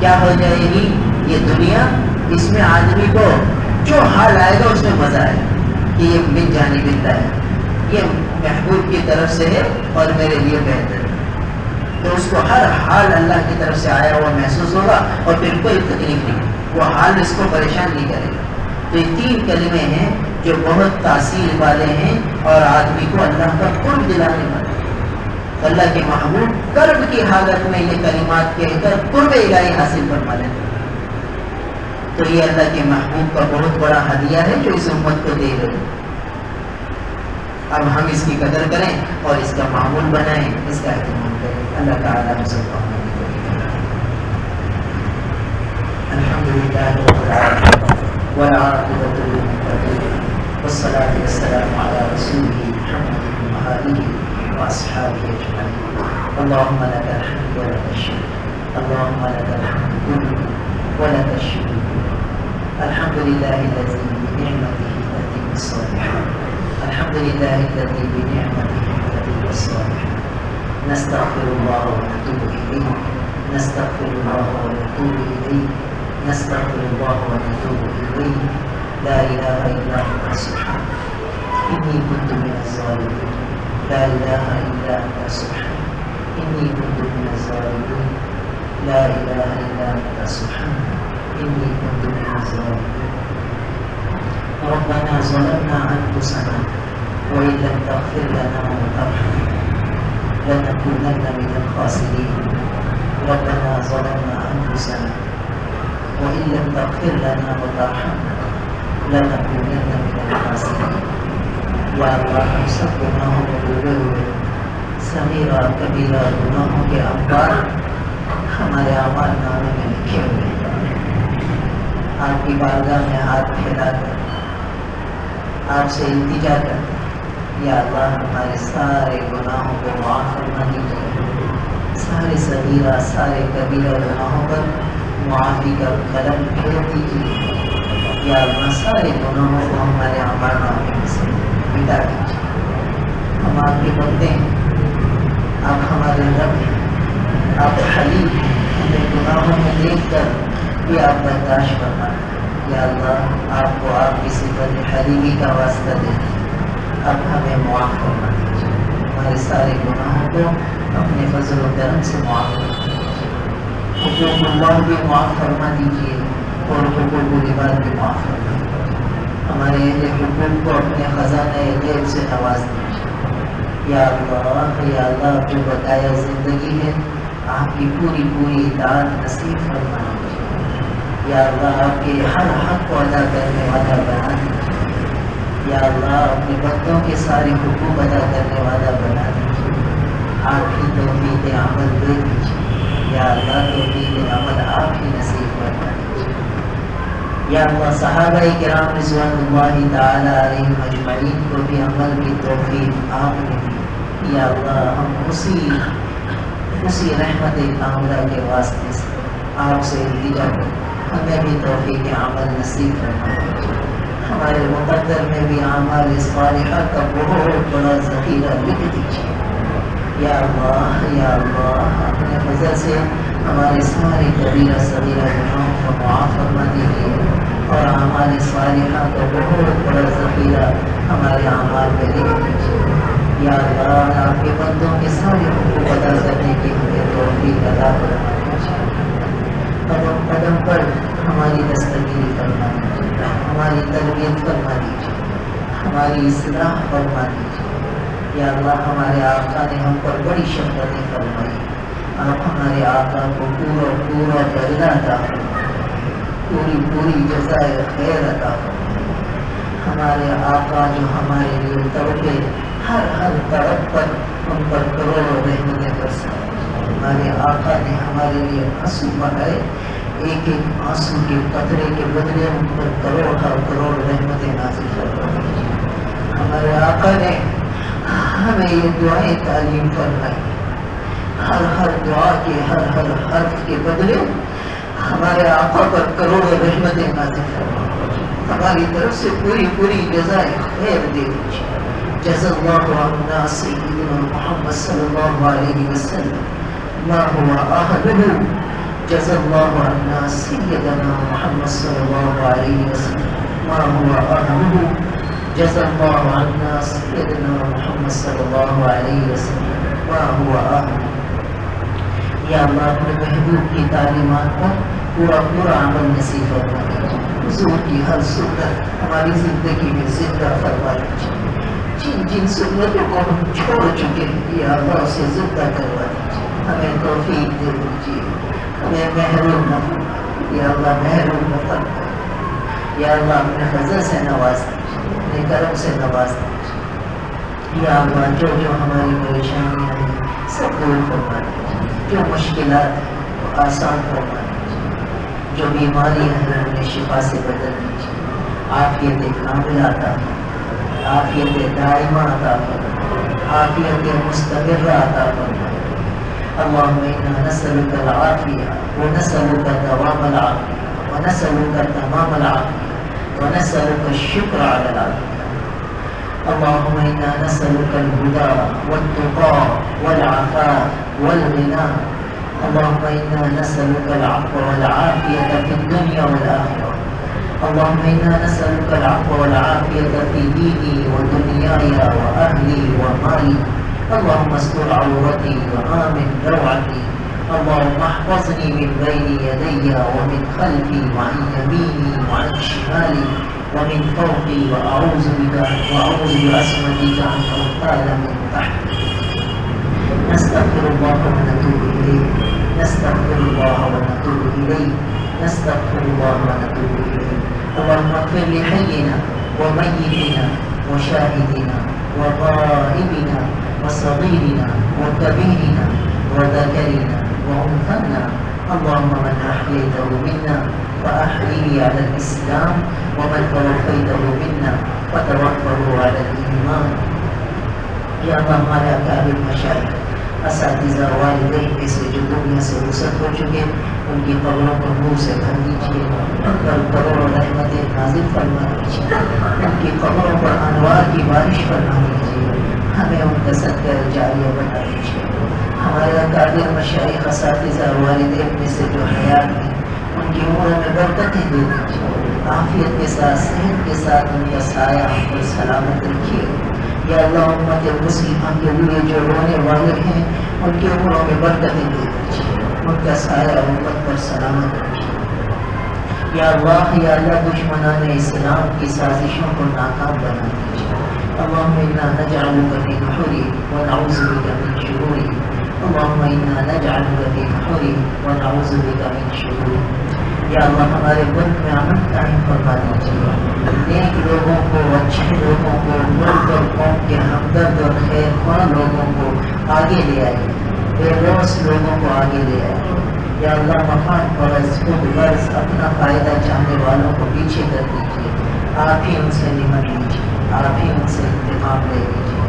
کیا ہو جائے گی؟ یہ دنیا، اس میں آدمی کو جو حال آئے گا اس میں مزہ آئے گا کہ یہ من جانب اللہ ہے، یہ محبوب کی طرف سے ہے اور میرے لیے بہتر ہے، تو اس کو ہر حال اللہ کی طرف سے آیا ہوا محسوس ہوگا اور پھر کوئی تکلیف نہیں، وہ حال اس کو پریشان نہیں کرے گا۔ تو یہ تین کلمے ہیں جو بہت تاثیر والے ہیں اور آدمی کو اللہ کا قرب دلانے والے ہیں۔ اللہ کے محبوب کرب کی حالت میں یہ کلمات کہہ کر قرب الہی حاصل فرما لیتے ہیں۔ تو یہ اللہ کے محبوب کا بہت بڑا ہدیہ ہے جو اس امت کو دے رہے ہیں۔ اب ہم اس کی قدر کریں اور اس کا معمول بنائیں، اس کا اہتمام کریں۔ اللہ تعالیٰ ہم سب کو الحمدللہ رب العالمین والعاقبۃ للمتقین والصلاة والسلام علی رسولہ محمد وآلہ وأصحابہ اجمعین۔ اللهم لك الحمد ولك الشکر، اللهم لك الحمد كله ولك الشکر كله۔ الحمد لله الذي بنعمته تتم الصالحات، الحمد لله الذي بنعمته تتم الصالحات۔ نستغفر الله ونتوب إليه، نستغفر الله ونتوب إليه، نستغفر الله ونتوب إليه، لا إله إلا أنت سبحانك إني كنت من الظالمين، لا إله إلا أنت سبحانك إني كنت من الظالمين، لا إله إلا أنت سبحانك إني كنت من الظالمين۔ ربنا ظلمنا أنفسنا وإن لم تغفر لنا وترحمنا لنكونن من الخاسرين، ربنا ظلمنا أنفسنا وإن لم تغفر لنا وترحمنا لنكونن من الخاسرين۔ یا اللہ، ہم سب گناہوں میں ڈوبے ہوئے، صغیرہ کبیرہ گناہوں کے انبار ہمارے اعمال نامے میں لکھے ہوئے ہیں۔ آپ کی بارگاہ میں ہاتھ پھیلا کر آپ سے التجا کر یا اللہ ہمارے سارے گناہوں کو معاف فرما دیجیے، سارے صغیرہ سارے کبیرہ گناہوں پر معافی کا قلم پھیر دیجیے، یا اللہ سارے گناہوں کو ہمارے اعمال سے مٹا دیجیے۔ ہم آپ کے بندے ہیں، آپ ہمارے رب ہیں، آپ حلیم ہیں، ہمیں گناہوں میں دیکھ کر بھی آپ برداشت کرنا، یا اللہ آپ کو آپ کی صفت حلیمی کا واسطہ دے، اب ہمیں معاف کرنا دیجیے، ہمارے سارے گناہوں کو اپنے فضل و کرم سے معاف کرنا دیجیے، حقوق اللہ بھی معاف فرما دیجیے اور حقوق العباد بھی معاف فرما دیجیے، ہمارے اہل حقوق کو اپنے خزانہ غیب سے نواز دیجیے، یا اللہ جو بقایا زندگی ہے آپ کی پوری پوری اطاعت نصیب فرما دیجیے، یا اللہ آپ کے ہر حق کو ادا کرنے والا بنا دیجیے، یا اللہ اپنے بندوں کے سارے حقوق ادا کرنے والا بنا دیجیے، آپ ہی توفیق عمل دے دیجیے، یا اللہ توفیق عمل آپ ہی نصیب فرما دیجیے، یا اللہ صحابہ کرام رضوان اللہ تعالی علیہم اجمعین کو بھی عمل کی توفیق آپ نے دی، یا اللہ ہم اسی رحمت کاملہ کے واسطے سے آپ سے التجا کر ہمیں بھی توفیق عمل نصیب فرما دیجیے، ہمارے مقدر میں بھی اعمال صالحہ کا بہت بڑا ذخیرہ لکھ دیجیے، یا اللہ اپنے فضل سے ہمارے سارے کبیرہ صغیرہ گناہوں کو معاف فرما دیجیے اور اعمال صالحہ کا بہت بڑا ذخیرہ ہمارے اعمال میں لکھ دیجیے، یا اللہ آپ کے بندوں کے سارے حقوق ادا کرنے کی ہمیں توفیق عطا فرما دیجیے، قدم قدم پر ہماری دستگیری فرما دیجیے، ہماری تربیت فرما دیجیے، ہماری اصلاح فرما دیجیے، یا اللہ ہمارے آقا نے ہم پر بڑی شفقتیں فرمائی، آپ ہمارے آقا کو پورا بدلہ عطا فرمائیں، پوری جزائے خیر عطا فرمائیں، ہمارے آقا جو ہمارے لیے توبے ہر طرف پر ہم پر کروڑوں رحمتیں برسائیں، ہمارے آقا نے ہمارے لیے آنسو بہائے، ایک ایک آنسو کے قطرے کے بدلے ہم پر کروڑ رحمتیں نازل فرمائیں، ہمارے آقا نے ہمیں یہ دعائیں تعلیم فرمائی، ہر دعا کے ہر حرف کے بدلے ہمارے آقا پر کروڑوں رحمتیں نازل فرمائیں، ہماری طرف سے پوری جزائے خیر دے دیجیے، جزا اللہ عنا سیدنا محمد صلی اللہ علیہ وسلم ما هو اہلہ، جزا اللہ عنا سیدنا محمد صلی اللہ علیہ وسلم ما هو اہلہ، جزا اللہ عنا سیدنا محمد صلی اللہ علیہ وسلم ما هو اہلہ، یا اللہ اپنے محبوب کی تعلیمات پر پورا عمل نصیب فرما دیجیے، حضور کی ہر سنت ہماری زندگی میں زندہ فرما دیجیے، جن سنتوں کو ہم چھوڑ چکے ہیں یا اللہ سے زندہ کروا دیجیے، ہمیں توفیق دے دیجیے، ہمیں محروم نہ فرمائے، یا اللہ محروم نہ فرمائے، یا اللہ اپنے فضل سے نواز دیجیے، اپنے کرم سے نواز دیجیے، یا اللہ جو ہماری پریشانیاں ہیں سب دور فرما دیجیے، جو مشکلات ہیں وہ آسان فرما دیجیے، جو بیماریاں ہیں انہیں شفا سے بدل دیجیے، عافیت کاملہ عطا فرمائے، عافیت دائمہ عطا فرمائے، عافیت مستمرہ عطا فرمائے، اللہم انا نسألک العافیہ ونسألک دوام العافیہ ونسألک تمام العافیہ ونسألک الشکر علی العافیہ، اللہم انا نسألک الہدى والتقى والعفاف والغنى، اللہم انا نسألک العفو والعافیہ فی الدنیا والآخرہ، اللهم إنا نسألك العفو والعافية في ديني ودنياي وأهلي ومالي، اللهم استر عورتي وآمن روعتي، اللهم احفظني من بين يدي ومن خلفي وعن يميني وعن شمالي ومن فوقي، وأعوذ بعصمتك أن أغتال من تحتي، نستغفر الله ونتوب إليه، نستغفر الله ونتوب إليه، نستغفر الله ونتوب إليه، اللهم اغفر لحينا وميتنا وشاهدنا وغائبنا وصغيرنا وكبيرنا وذكرنا وأنثانا، اللهم من أحييته منا فأحييه على الإسلام ومن توفيته منا فتوفه على الإيمان. یا اللہ ہمارے اکابر مشائخ اساتذہ والدین میں سے جو دنیا سے رخصت ہو چکے ان کی قبروں کو نور سے بھر دیجیے، ان پر کروڑوں رحمتیں نازل فرما دیجیے، ان کی قبروں پر انوار کی بارش فرما دیجیے، ہمیں ان کا صدقہ جاریہ بنا دیجیے. ہمارے اکابر مشائخ اساتذہ والدین میں سے جو حیات ہیں ان کی عمروں میں برکتیں دے دیجیے، عافیت کے ساتھ صحت کے ساتھ ان کا سایہ ہم پر سلامت رکھیے. یا اللہ امت مسلمہ کے لیے جو رونے والے ہیں ان کے عمروں میں برکتیں دے دیجیے، ان کا سایہ امت پر سلامت رکھیے. یا اللہ دشمنان اسلام کی سازشوں کو ناکام بنا دیجیے. اللہم انا نجعلک فی نحوری ونعوذ بک من شروری. اللہم انا نجعلک فی نحوری ونعوذ بک من شروری. یا اللہ ہمارے ملک میں امن قائم فرما دیجیے، نیک لوگوں کو، اچھے لوگوں کو، ملک اور قوم کے ہمدرد اور خیر خواہ لوگوں کو آگے لے آئیے، بے لوث لوگوں کو آگے لے آئیے. یا اللہ مفاد پرست خود غرض اپنا فائدہ چاہنے والوں کو پیچھے کر دیجیے، آپ ہی ان سے نمٹ لیجیے، آپ ہی ان سے انتقام لے لیجیے.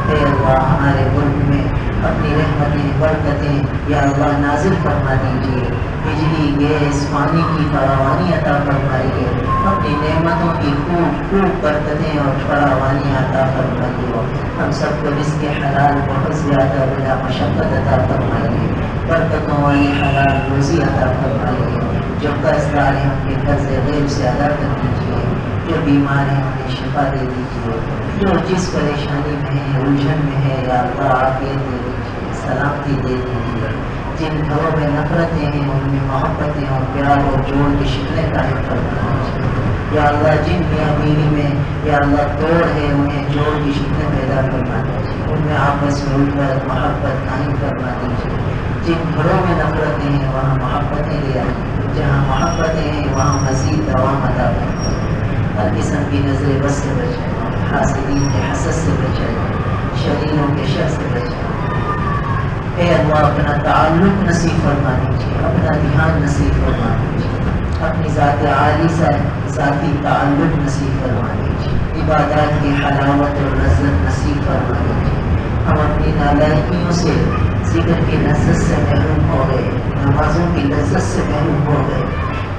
اے اللہ ہمارے ملک میں اپنی رحمتیں برکتیں یا اللہ نازل فرما دیجیے، بجلی گیس پانی کی فراوانی عطا فرمائیے، اپنی نعمتوں کی خوب خوب برکتیں اور فراوانی عطا فرمائیے. ہم سب کو رزق حلال بہت زیادہ بلا مشقت عطا فرمائیے، برکتوں والی حلال روزی عطا فرمائیے. جو قرض دار ہیں ان کے قرض غیب سے ادا کر دیجیے، جو بیمار ہیں انہیں شفا دے دیجیے، جو جس پریشانی میں ہے الجھن میں ہے یا اللہ عافیت دے دیجیے، سلامتی دے دیجیے. جن گھروں میں نفرتیں ہیں ان میں محبتیں اور پیار اور جوڑ کی شکلیں قائم فرما دیجیے. یا اللہ جن میاں بیوی میں یا اللہ توڑ ہے انہیں جوڑ کی شکلیں پیدا فرما دیجیے، ان میں آپس میں الفت محبت قائم فرما دیجیے. جن گھروں میں نفرتیں ہیں وہاں محبتیں لے آئیے، جہاں محبتیں ہیں وہاں مزید دوام عطا فرمائیے. ہر قسم کی نظر بس سے بچائے، حاسدین کے حسد سے بچائے، شریروں کے شر سے بچائے. اے اللہ اپنا تعلق نصیب فرما دیجیے، اپنا دھیان نصیب فرما دیجیے، اپنی ذات عالی سے ذاتی تعلق نصیب فرما دیجیے، عبادات کی حلاوت اور لذت نصیب فرما دیجیے. ہم اپنی نالائکیوں سے ذکر کی لذت سے محروم ہو گئے، نمازوں کی لذت سے محروم ہو گئے،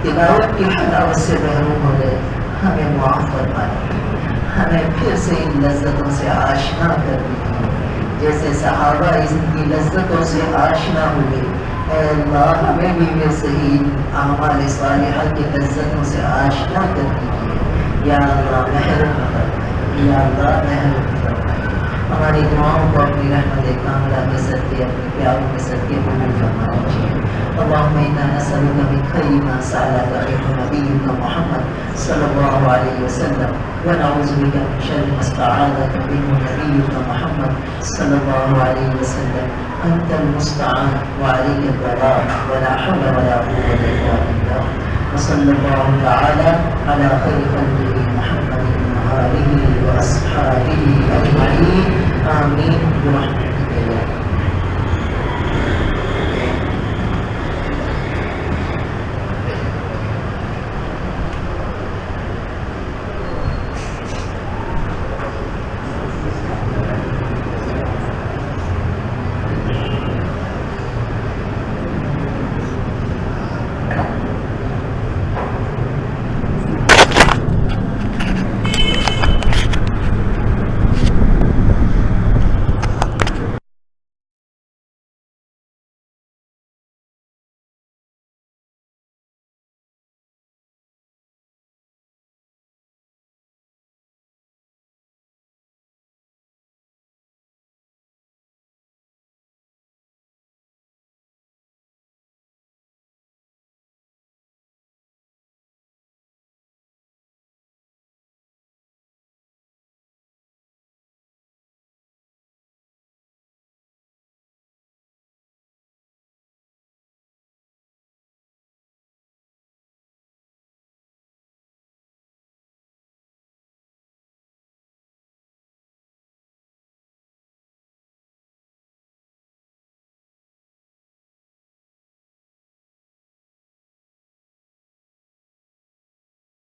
تلاوت کی حلاوت سے محروم ہو گئے. ہمیں معاف فرما دیجیے، ہمیں پھر سے ان لذتوں سے آشنا کر دیجیے جیسے صحابہ ان کی لذتوں سے آشنا ہوئے. اے اللہ ہمیں بھی پھر سے ان اعمال صالحہ کی لذتوں سے آشنا کر دیجیے. یا اللہ محرم فرمائیے، یا اللہ محرم فرمائیے. ہماری دعاؤں کو اپنی رحمت کاملہ کے صدقے اپنے پیاروں کے صدقے قبول فرما دیجیے. اللہم انا نسألک من خیر ما سألک منہ نبیک محمد صلی اللہ علیہ وسلم ونعوذ بک من شر ما استعاذک منہ نبیک محمد صلی اللہ علیہ وسلم. انت المستعان وعلیک البلاغ ولا حول ولا قوة الا باللہ. وصلی اللہ تعالی علی خیر خلقہ